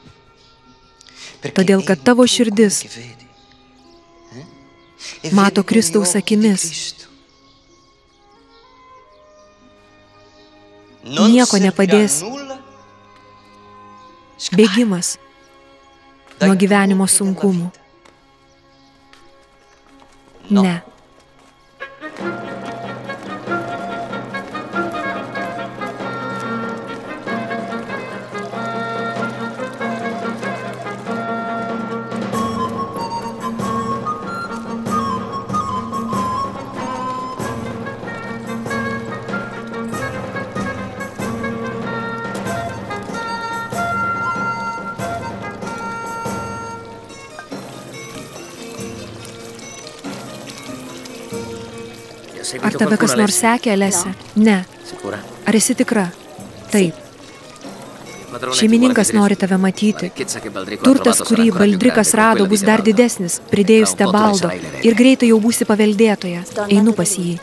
Todėl, kad tavo širdis mato Kristaus akimis. Nieko nepadės bėgimas nuo gyvenimo sunkumų. Ne. Ar tave kas nors sekė, Alesė? Ne. Ar esi tikra? Taip. Šeimininkas nori tave matyti. Turtas, kurį Baldrikas rado, bus dar didesnis, pridėjus Tebaldo, ir greitai jau būsi paveldėtoja. Einu pas jį.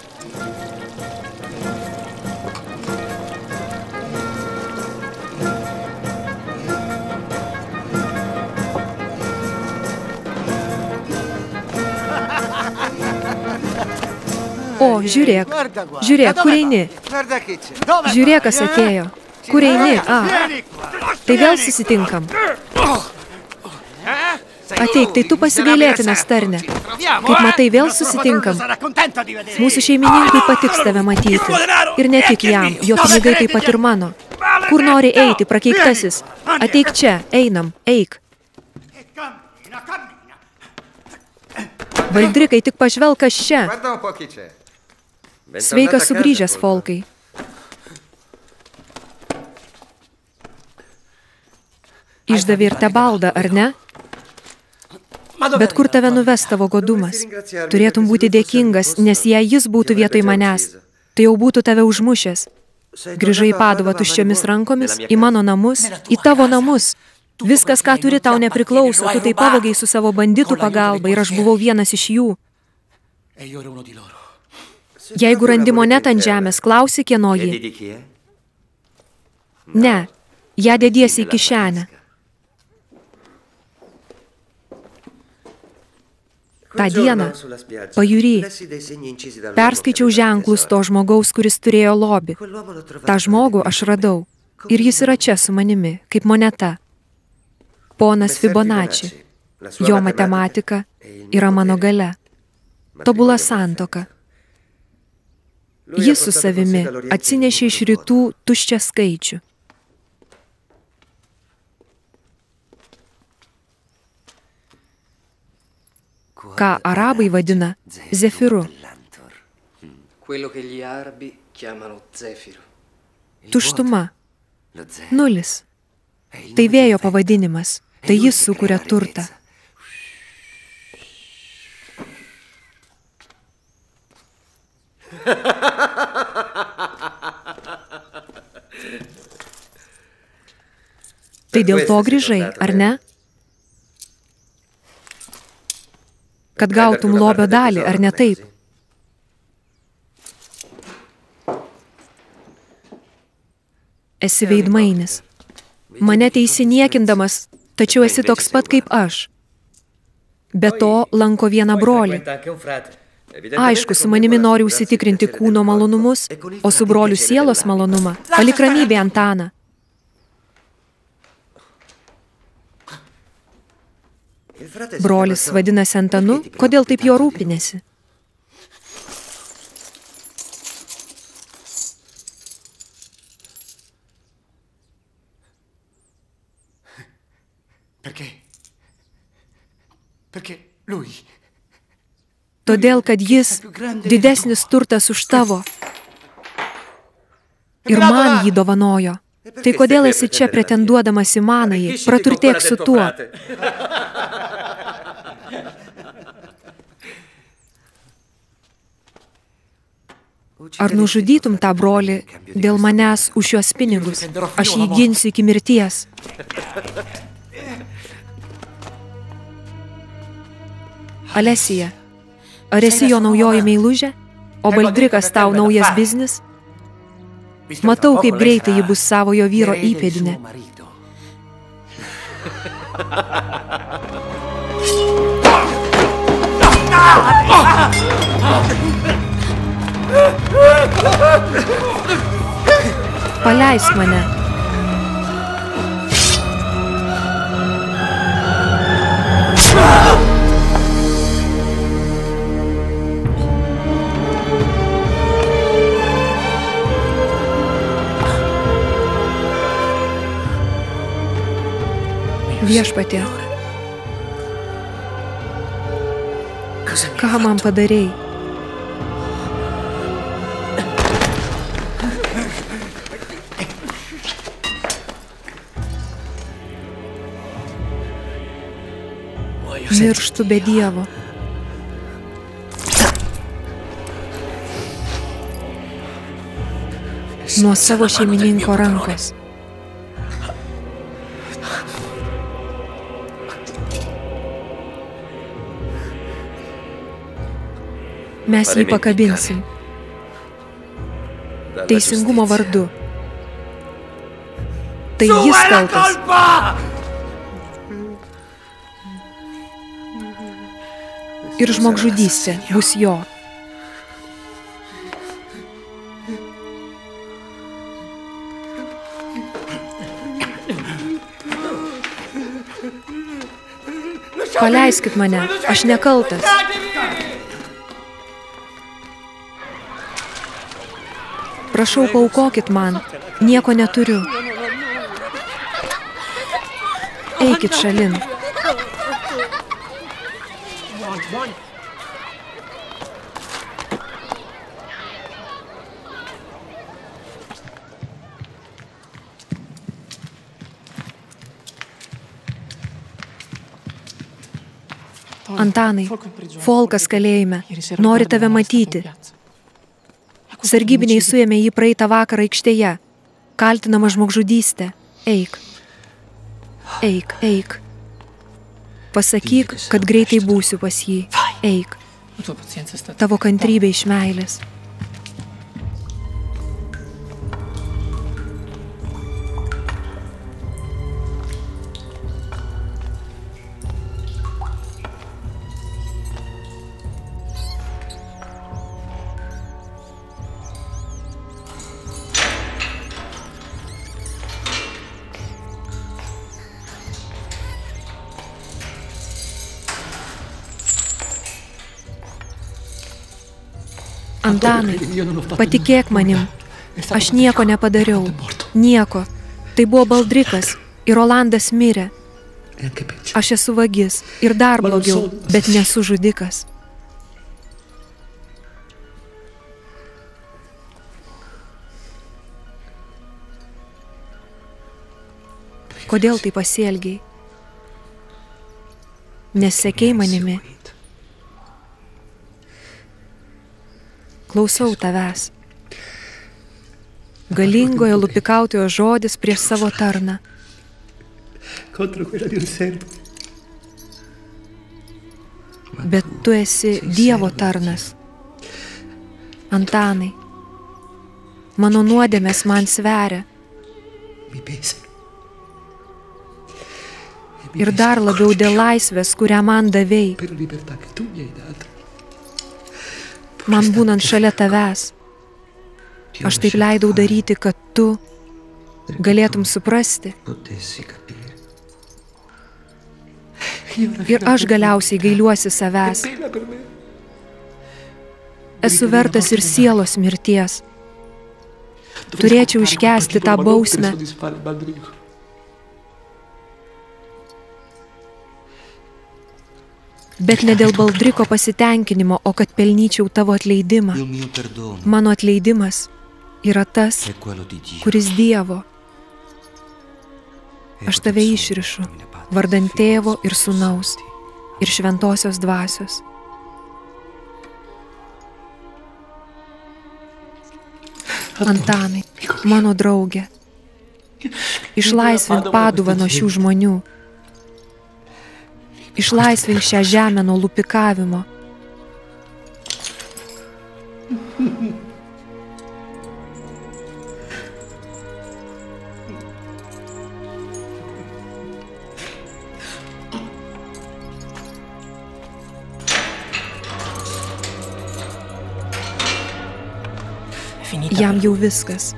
O, žiūrėk, kur eini? Žiūrėk, kas atėjo. Kur eini? Tai vėl susitinkam. Ateik, tai tu pasigailėtinas, tarne. Kaip matai, vėl susitinkam. Mūsų šeimininkui patiks tave matyti. Ir ne tik jam, jo pinigai taip pat ir mano. Kur nori eiti, prakeiktasis? Ateik čia, einam, eik. Baldrikai, tik pažvelk, kas čia. Sveikas sugrįžęs, Folkai. Išdavė ir Tebaldą, ar ne? Bet kur tave nuves tavo godumas? Turėtum būti dėkingas, nes jei jis būtų vietoj manęs, tai jau būtų tave užmušęs. Grįžai į Paduvą tuščiomis rankomis, į mano namus, į tavo namus. Viskas, ką turi, tau nepriklauso, tu tai pavogiai su savo banditų pagalba ir aš buvau vienas iš jų. Jeigu randi monetą ant žemės, klausi, kieno ji. Ne, ją dediesi į kišenę. Ta dieną, pajūry, perskaičiau ženklus to žmogaus, kuris turėjo lobį. Ta žmogų aš radau ir jis yra čia su manimi, kaip moneta. Ponas Fibonacci, jo matematika yra mano galia. Tobula santuoka. Jis su savimi atsinešė iš rytų tuščią skaičių. Ką arabai vadina zefiru. Tuštuma. Nulis. Tai vėjo pavadinimas. Tai jis sukuria turtą. Tai dėl to grįžai, ar ne? Kad gautum lobio dalį, ar ne taip? Esi veidmainis. Mane teisi niekindamas, tačiau esi toks pat kaip aš. Be to lanko vieną brolį. Aišku, su manimi nori užsitikrinti kūno malonumus, o su broliu sielos malonumą. Palik ramybę, Antaną. Brolis vadinasi Antanu, kodėl taip jo rūpinėsi? Todėl, kad jis didesnis turtas už tavo ir man jį dovanojo. Tai kodėl esi čia pretenduodamas į manąjį? Praturtėk su tuo. Ar nužudytum tą brolį dėl manęs už šios pinigus? Aš jį ginsiu iki mirties. Alesija, ar esi jo naujoji meilužė? O baldrikas tau naujas biznis? Matau, kaip greitai ji bus savojo vyro įpėdinė. Paleisk mane. Viešpatie, ką man padarei? Mirštu be Dievo. Nuo savo šeimininko rankos. Mes jį pakabinsim. Teisingumo vardu. Tai jis kaltas. Ir žmogžudystė bus jo. Paleiskit mane, aš nekaltas. Prašau, paaukokit man, nieko neturiu. Eikit šalin. Antanai, folkas kalėjime, nori tave matyti. Sargybiniai suėmė jį praeitą vakarą aikštėje, kaltinama žmogžudystė. Eik. Eik, eik. Pasakyk, kad greitai būsiu pas jį. Eik. Tavo kantrybė iš meilės. Antanai, patikėk manim, aš nieko nepadariau, nieko. Tai buvo baldrikas ir Rolandas mirė. Aš esu vagis ir dar blogiau, bet nesu žudikas. Kodėl tai pasielgiai? Nesekei manimi. Klausau tavęs. Galingojo lupikautojo žodis prieš savo tarną. Bet tu esi Dievo tarnas. Antanai, mano nuodėmės man sveria. Ir dar labiau dėl laisvės, kurią man davei. Man būnant šalia tavęs, aš taip leidau daryti, kad tu galėtum suprasti. Ir aš galiausiai gailiuosi savęs. Esu vertas ir sielos mirties. Turėčiau iškęsti tą bausmę. Bet ne dėl baldriko pasitenkinimo, o kad pelnyčiau tavo atleidimą. Mano atleidimas yra tas, kuris Dievo. Aš tave išrišu, vardant Tėvo ir Sūnaus, ir Šventosios Dvasios. Antanai, mano draugė, išlaisvink Paduvą nuo šių žmonių. Išlaisvink šią žemę nuo lupikavimo. Jam jau viskas.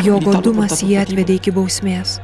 Jo godumas jį atvedė iki bausmės.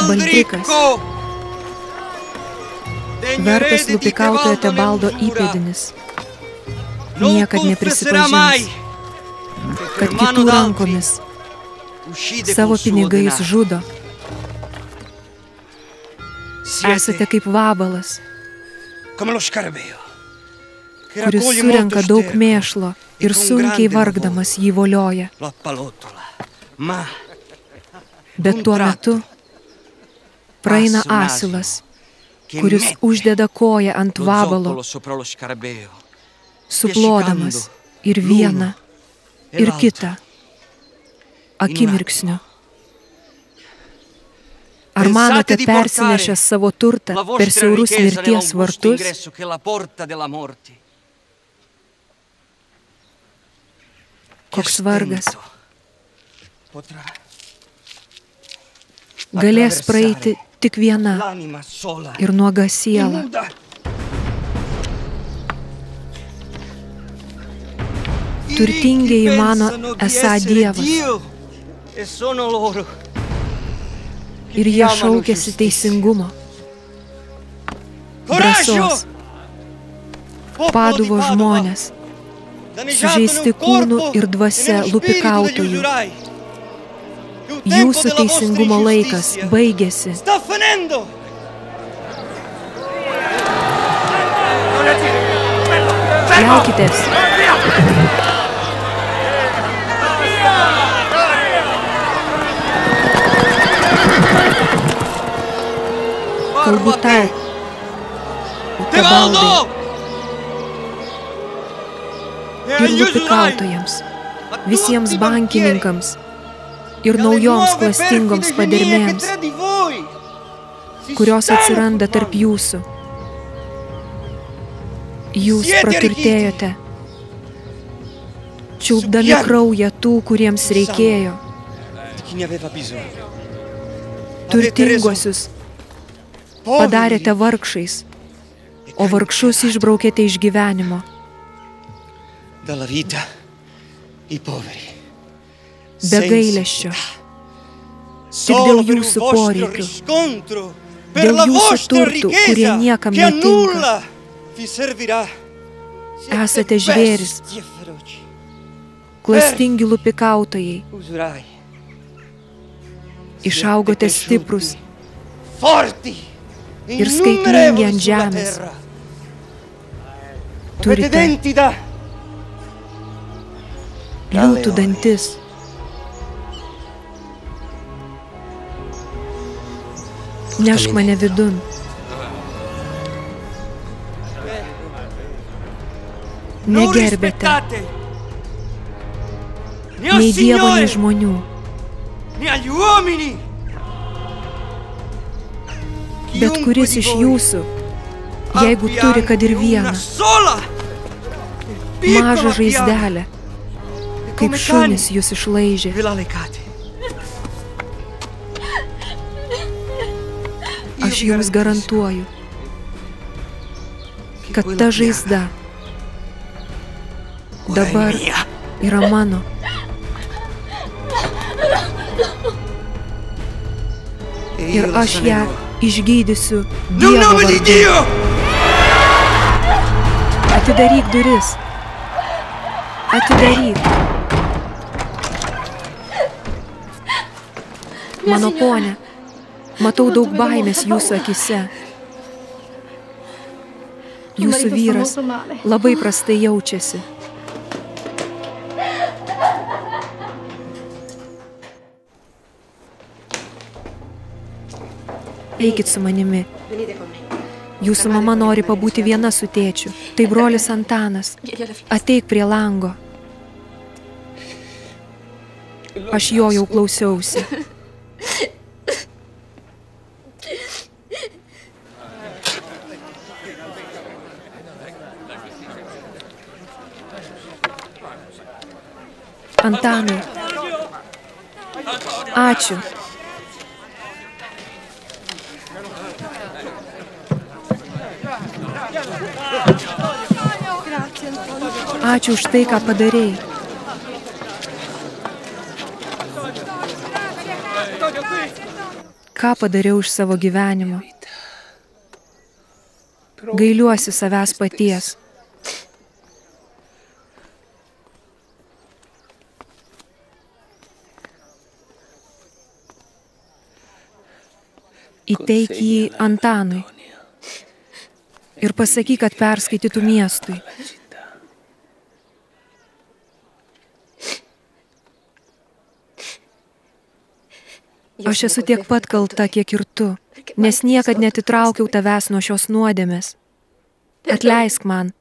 Baldrikas, vertas lupikautojo Tebaldo įpėdinis, niekad neprisipažins, kad kitų rankomis savo pinigais žudo Esate kaip vabalas, kuris surenka daug mėšlo ir sunkiai vargdamas jį volioja. Bet tuo metu praeina asilas, kuris uždeda koją ant vabalo, suplodamas ir vieną, ir kitą akimirksniu. Ar manote persinešęs savo turtą per siaurus mirties vartus? Koks vargas galės praeiti tik viena ir nuoga siela. Turtingieji mano esą Dievas ir jie šaukiasi teisingumo, drąsos, Paduvo žmonės, sužeisti kūnų ir dvasia lupikautojų. Jūsų teisingumo laikas baigėsi. Liaukitės. Kalbu tau, Tebaldai, ir lupikautojams, visiems bankininkams ir naujoms klastingoms padermėms, kurios atsiranda tarp jūsų. Jūs praturtėjote, čiulpdami kraują tų, kuriems reikėjo. Turtinguosius padarėte vargšais, o vargšus išbraukėte iš gyvenimo. Be gailesčio, tik dėl jūsų poreikių, dėl jūsų turtų, kurie niekam netinka. Esate žvėris, klastingi lupikautojai, išaugote stiprus ir skaitlingi ant žemės. Turite liūtų dantis. Nešk mane vidun. Negerbėte nei Dievo, nei žmonių. Bet kuris iš jūsų, jeigu turi kad ir vieną, mažą žaizdelę, kaip šunys jūs išlaižė. Aš jums garantuoju, kad ta žaizda dabar yra mano. Ir aš ją išgydysiu Dievo vardu. Atidaryk duris. Atidaryk. Mano ponia, matau daug baimės jūsų akise. Jūsų vyras labai prastai jaučiasi. Eikit su manimi. Jūsų mama nori pabūti viena su tėčiu. Tai brolis Antanas. Ateik prie lango. Aš jo jau klausiausi. Antanai, ačiū. Ačiū už tai, ką padarei. Ką padariau iš savo gyvenimo. Gailiuosi savęs paties. įteik jį Antanui ir pasakyk, kad perskaitytų miestui. Aš esu tiek pat kalta, kiek ir tu, nes niekad neatitraukiau tavęs nuo šios nuodėmės. Atleisk man,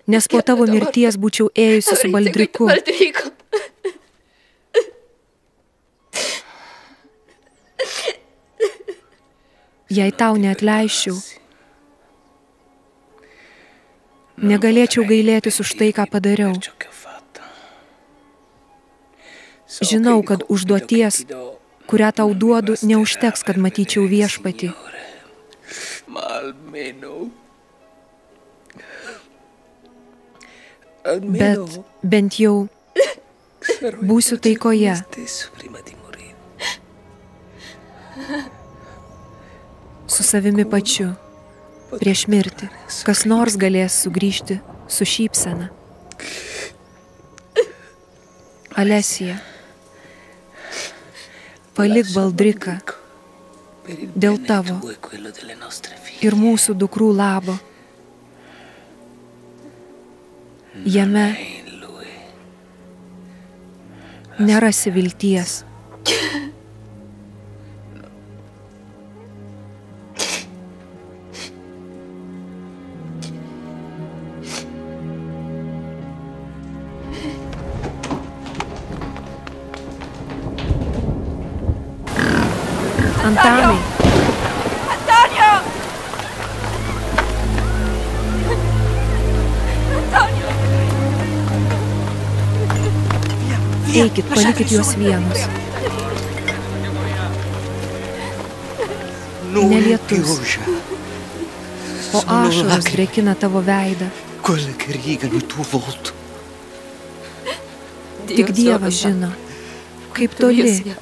nes po tavo mirties būčiau ėjusi su baldriku. Jei tau neatleisčiau, negalėčiau gailėtis už tai, ką padariau. Žinau, kad užduoties, kurią tau duodu, neužteks, kad matyčiau viešpatį. Bet bent jau būsiu taikoje. Su savimi pačiu, prieš mirtį, kas nors galės sugrįžti su šypsena. Alesija, palik baldriką dėl tavo ir mūsų dukrų labo. Jame nerasi vilties. Antanai. Antonio! Antonio! Eikit, palikit juos vienus. Ne lietus, o ašaros drėkina tavo veidą. Tik Dievas žino, kaip toli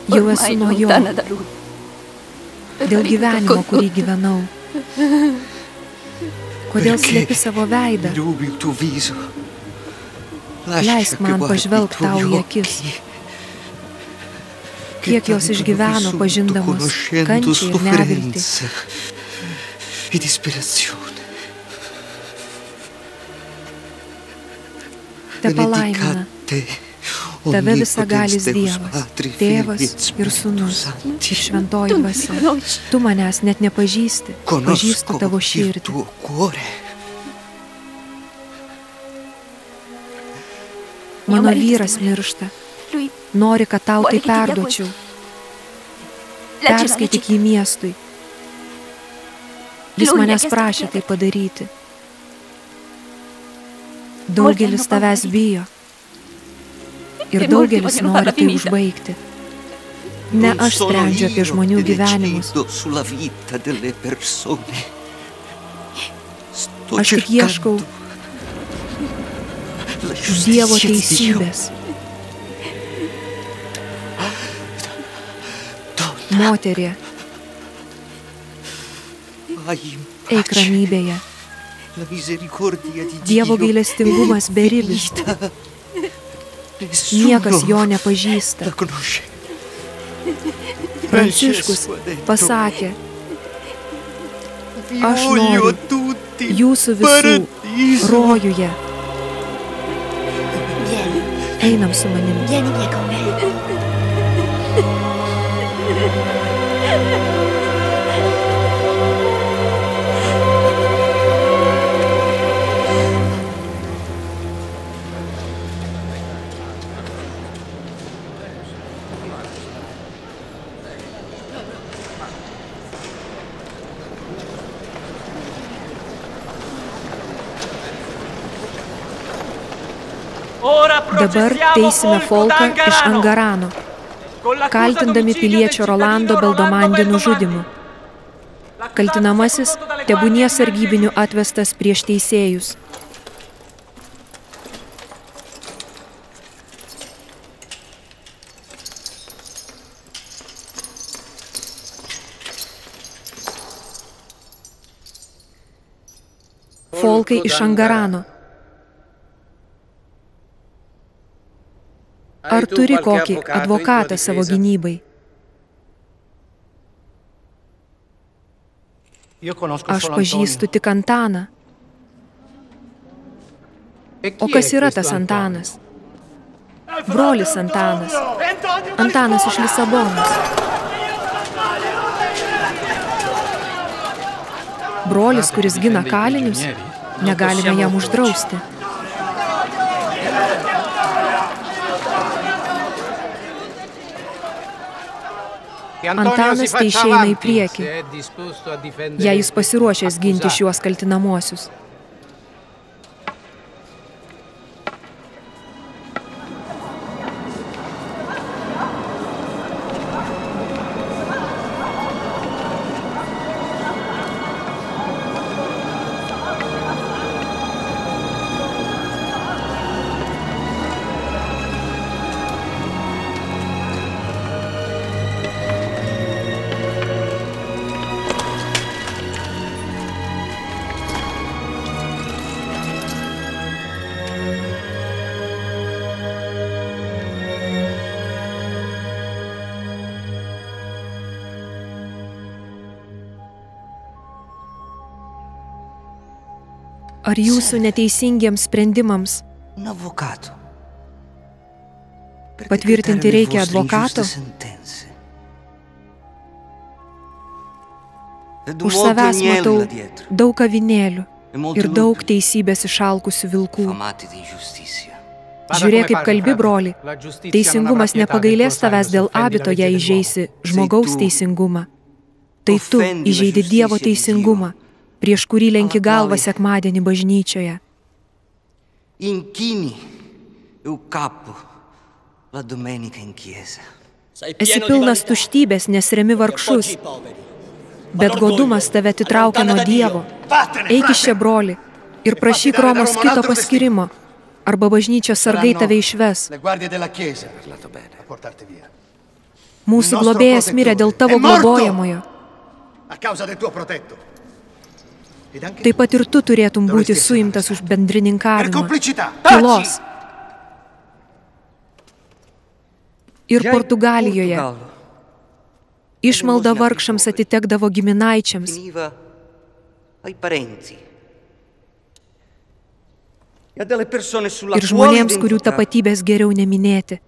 jau esu nuo jo, dėl gyvenimo, kurį gyvenau. Kodėl slėpi savo veidą? Leisk man pažvelgti tau į akis. Kiek jos išgyveno pažindamos kančią ir neviltį. Te palaimina tave visagalis Dievas, Tėvas ir Sūnus, ir Šventoji Dvasia. Tu manęs net nepažįsti, pažįstu tavo širdį. Mano vyras miršta, nori, kad tau tai perduočiau. Perskaityk jį miestui. Jis manęs prašė tai padaryti. Daugelis tavęs bijo. Ir daugelis nori tai užbaigti. Ne aš sprendžiu apie žmonių gyvenimus. Aš tik ieškau Dievo teisybės. Moterie, eik ramybėje. Dievo gailestingumas beribis. Niekas jo nepažįsta. Pranciškus pasakė, aš noriu jūsų visų rojuje. Einam su manim. Dabar teisime Folką iš Angarano, kaltindami piliečio Rolando Beldomandi nužudymu. Kaltinamasis tebūnie sargybinių atvestas prieš teisėjus. Folkai iš Angarano. Ar turi kokį advokatą savo gynybai? Aš pažįstu tik Antaną. O kas yra tas Antanas? Brolis Antanas. Antanas iš Lisabonos. Brolis, kuris gina kalinius, negalime jam uždrausti. Antanas tai išeina į priekį, jei jis pasiruošęs ginti šiuos kaltinamuosius. Ar jūsų neteisingiems sprendimams patvirtinti reikia advokato? Už savęs matau daug avinėlių ir daug teisybės išalkusių vilkų. Žiūrėk, kaip kalbi, broli. Teisingumas nepagailės tavęs dėl abito, jei įžeisi žmogaus teisingumą. Tai tu įžeidi Dievo teisingumą, prieš kurį lenki galvą sekmadienį bažnyčioje. Esi pilnas tuštybės, nes remi vargšus, bet godumas tave atitraukia nuo Dievo. Eik iš čia, broli, ir prašyk Romos kito paskirimo, arba bažnyčios sargai tave išves. Mūsų globėjas mirė dėl tavo globojamojo. Taip pat ir tu turėtum būti suimtas už bendrininkavimą, tylos. Ir Portugalijoje išmalda vargšams atitekdavo giminaičiams. Ir žmonėms, kurių tapatybės geriau neminėti.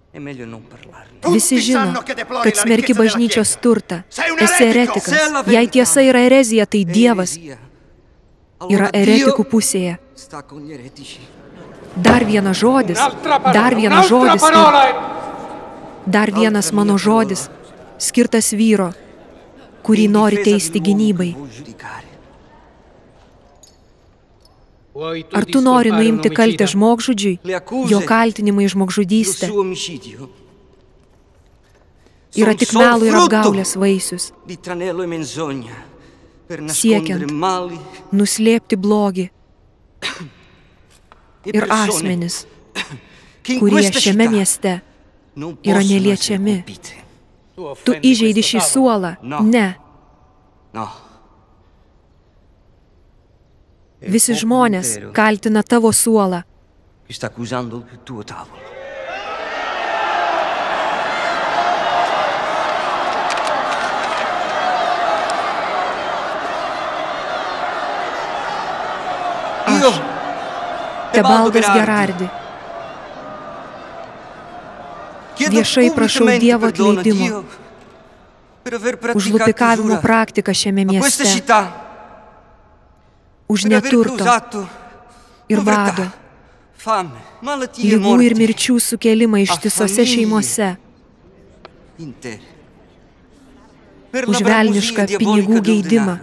Visi žino, kad smerki bažnyčios turtą. Esi eretikas. Jei tiesa yra erezija, tai Dievas yra eretikų pusėje. Dar vienas žodis, dar vienas mano žodis, skirtas vyro, kurį nori teisti gynybai. Ar tu nori nuimti kaltę žmogžudžiui, jo kaltinimai žmogžudystę? Yra tik melo ir apgaulės vaisius, siekiant nuslėpti blogį ir asmenis, kurie šiame mieste yra neliečiami. Tu įžeidi šį suolą? Ne. Visi žmonės kaltina tavo suolą. Aš, Tebaldas Gerardi, viešai prašau Dievo atleidimo už lupikavimo praktiką šiame mieste, už neturto ir bado, ligų ir mirčių sukėlimą ištisose šeimose, už velnišką pinigų geidimą,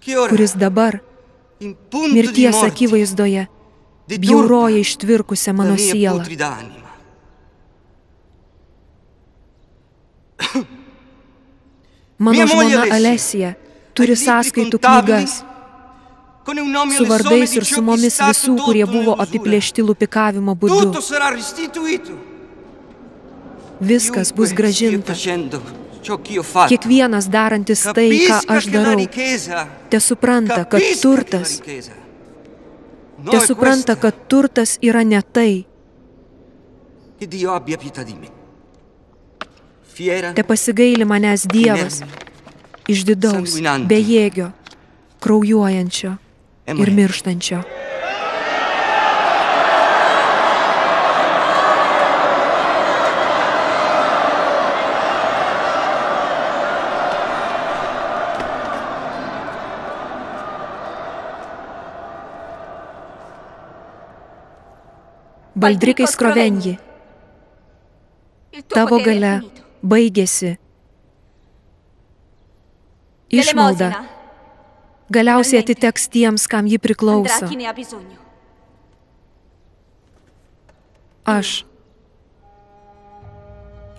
kuris dabar mirties akivaizdoje bjauroja ištvirkusią mano sielą. Mano žmona Alesija turi sąskaitų knygas su vardais ir sumomis visų, kurie buvo apiplėšti lupikavimo būdu. Viskas bus grąžinta. Kiekvienas darantis tai, ką aš darau, te supranta, kad turtas yra ne tai. Te pasigaili manęs Dievas, išdidaus, bejėgio, kraujuojančio ir mirštančio. Baldrikai Skrovenji, tavo galia baigėsi. Išmalda galiausiai atiteks tiems, kam ji priklauso. Aš,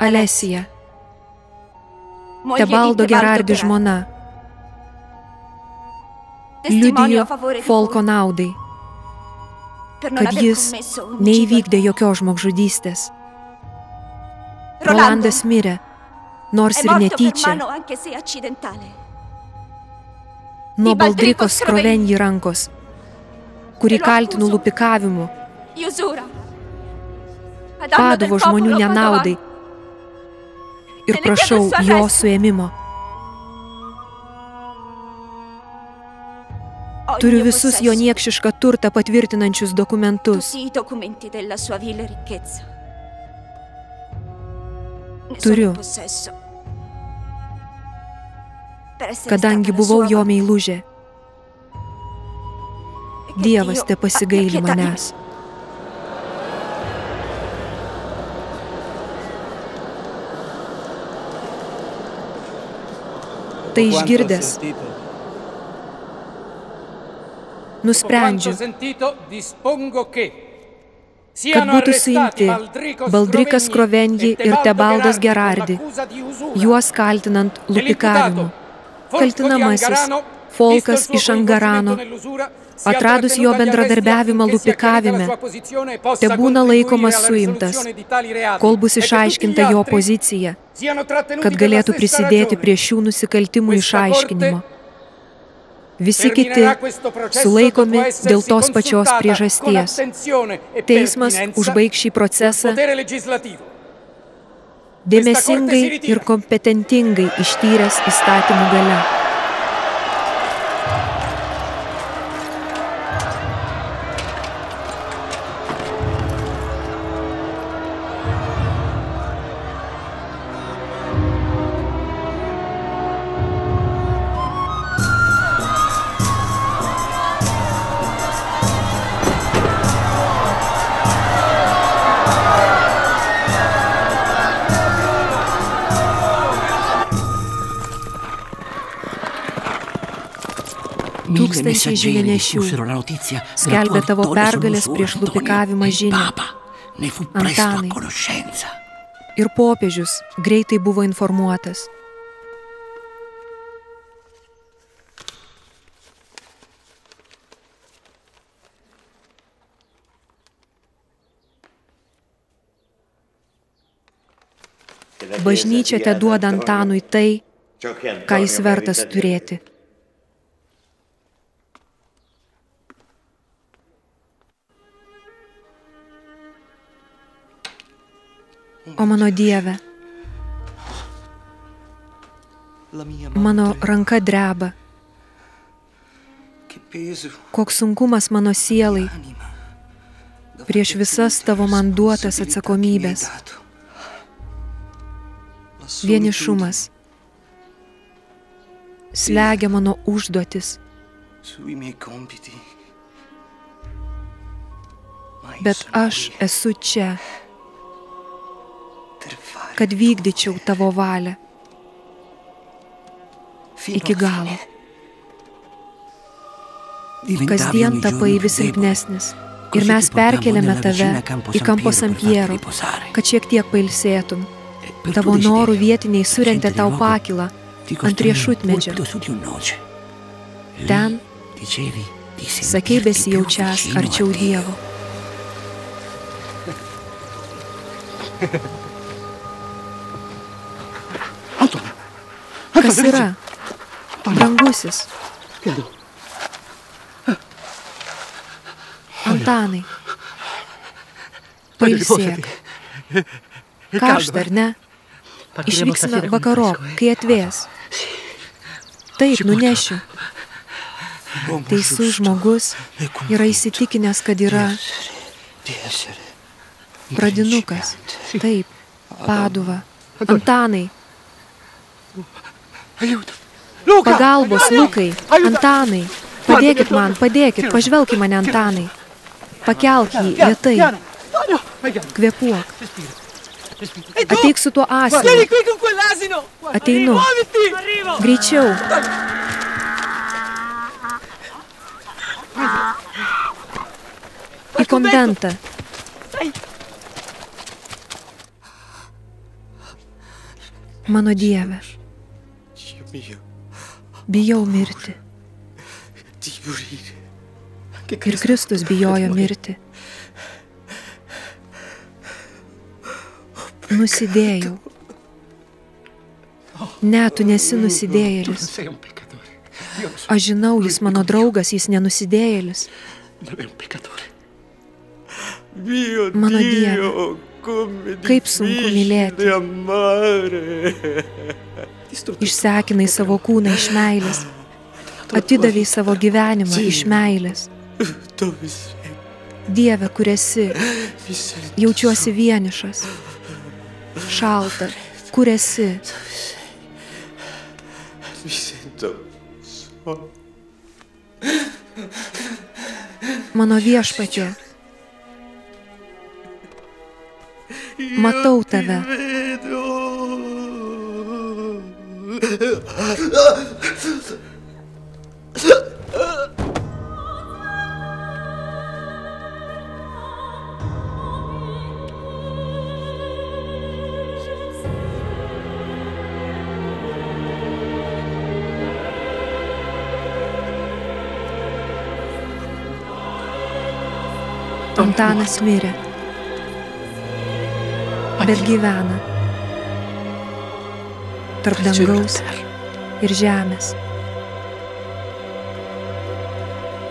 Alesija, Tebaldo Gerardi žmona, liudiju Folko naudai, kad jis neįvykdė jokios žmogžudystės. Rolandas mirė, nors ir netyčia, nuo Baldriko Skrovenji rankos, kurį kaltinu lupikavimu, Paduvo žmonių nenaudai ir prašau jo suėmimo. Turiu visus jo niekšišką turtą patvirtinančius dokumentus. Turiu, kadangi buvau jo meilužė. Dievas te pasigaili manęs. Tai išgirdęs, nusprendžiu, kad būtų suimti Baldrikas Skrovenji ir Tebaldas Gerardi, juos kaltinant lupikavimu. Kaltinamasis Folkas iš Angarano, atradus jo bendradarbiavimą lupikavime, te būna laikomas suimtas, kol bus išaiškinta jo pozicija, kad galėtų prisidėti prie šių nusikaltimų išaiškinimo. Visi kiti sulaikomi dėl tos pačios priežasties. Teismas užbaigs šį procesą dėmesingai ir kompetentingai ištyręs įstatymų galia. Tūkstančiai žinianešių skelbė tavo pergalės prieš lupikavimą žinią. Antanai. Ir popiežius greitai buvo informuotas. Bažnyčia te duoda Antanui tai, ką jis vertas turėti. O mano Dieve, mano ranka dreba, koks sunkumas mano sielai prieš visas tavo man duotas atsakomybės. Vienišumas slegia mano užduotis, bet aš esu čia, kad vykdyčiau tavo valią iki galo. Kasdien tapai vis silpnesnis ir mes perkeliame tave į Campo San Piero, kad šiek tiek pailsėtum. Tavo norų vietiniai surentė tau pakilą ant riešutmedžio. Ten, sakei, besijaučiąs arčiau Dievo. Kas yra, brangusis? Antanai, pailsėk. Karšta, ar ne? Išvyksime vakarop, kai atvės. Taip, nunešiu. teisus žmogus yra įsitikinęs, kad yra pradinukas. Taip, Paduva. Antanai. Pagalbos, Lukai. Antanai. Padėkit man, padėkit. Pažvelk į mane, Antanai. Pakelk jį, lėtai. Kvėpuok. Ateik su tuo asiliu. Ateinu. Greičiau. Į konventą. Mano Dieve, bijau mirti. Ir Kristus bijojo mirti. Nusidėjau. Ne, tu nesi nusidėjėlis. Aš žinau, jis mano draugas, jis nenusidėjėlis. Mano Dieve, kaip sunku mylėti. Išsekinai savo kūną iš meilės. Atidavei savo gyvenimą iš meilės. Dieve, kur esi, jaučiuosi vienišas. Šalta, kur esi. Mano Viešpatie, matau tave. Antanas mirė, bet gyvena tarp dangaus ir žemės.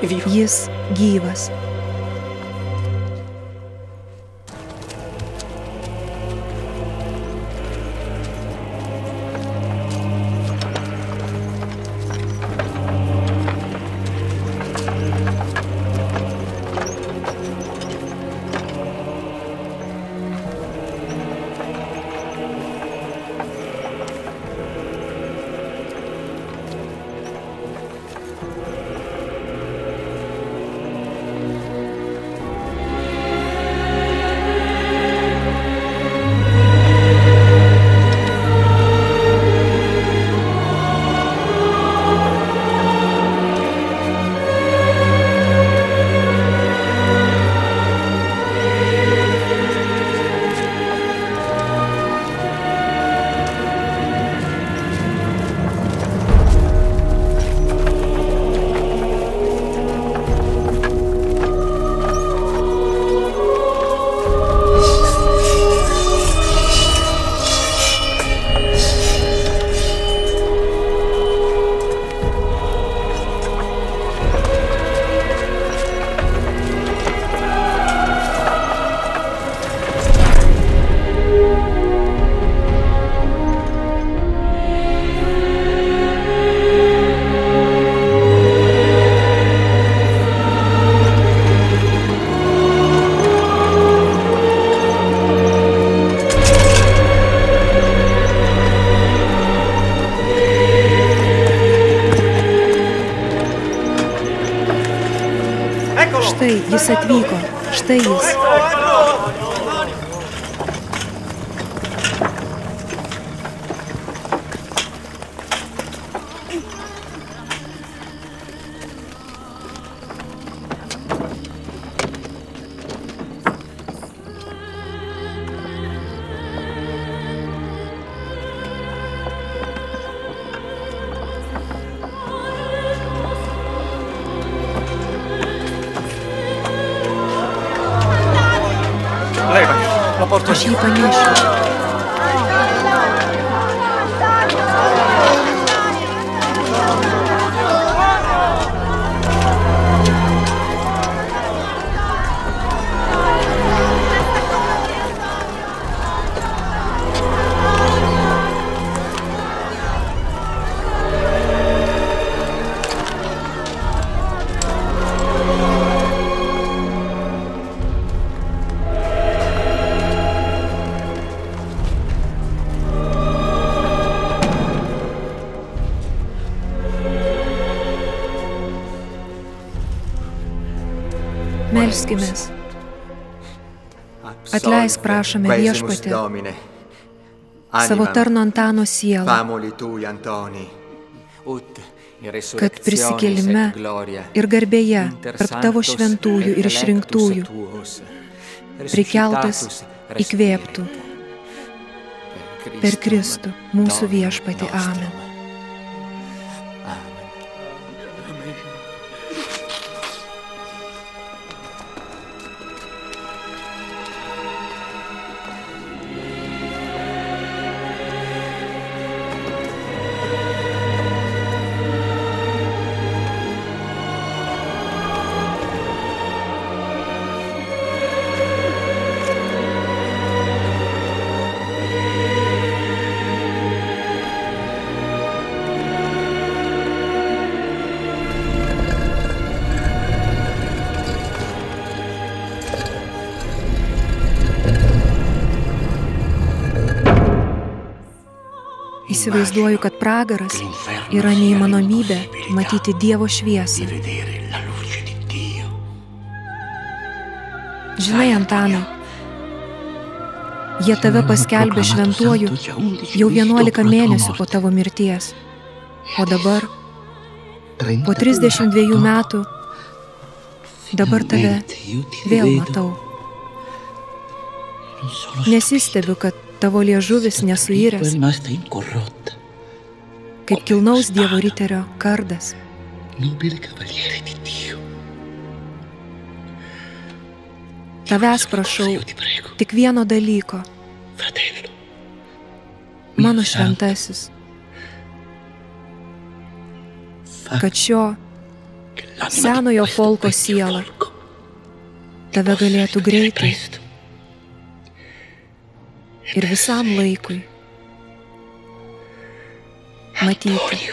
Jis gyvas. Štai jis atvyko, štai jis. Aš jį panešiu. Melskimės. Atleisk, prašome, Viešpatie, savo tarno Antano sielą, kad prisikėlime ir garbėje tarp tavo šventųjų ir išrinktųjų prikeltas įkvėptų per Kristų mūsų Viešpatį. Amen. Įsivaizduoju, kad pragaras yra neįmanomybė matyti Dievo šviesą. Žinai, Antanai, jie tave paskelbė šventuoju jau 11 mėnesių po tavo mirties, o dabar, po 32 metų, dabar tave vėl matau. Nesistebiu, kad tavo liežuvis nesuiręs, kaip kilnaus Dievo riterio kardas. Tavęs prašau tik vieno dalyko, mano šventasis, kad šio senojo folko siela tave galėtų greitai ir visam laikui matyti.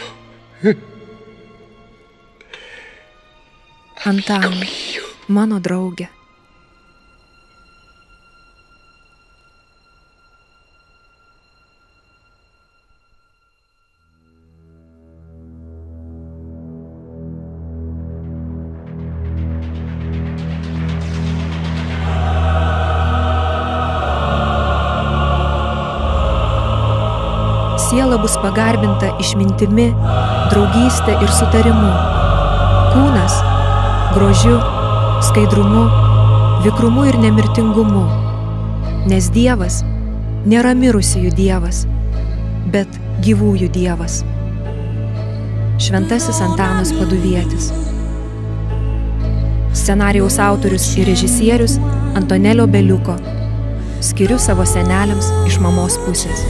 Antanai, mano draugė. Siela bus pagarbinta išmintimi, draugystė ir sutarimu. Kūnas grožiu, skaidrumu, vikrumu ir nemirtingumu. Nes Dievas nėra mirusiųjų Dievas, bet gyvųjų Dievas. Šventasis Antanas Paduvietis. Scenarijaus autorius ir režisierius Antonelio Beliuko. Skiriu savo seneliams iš mamos pusės.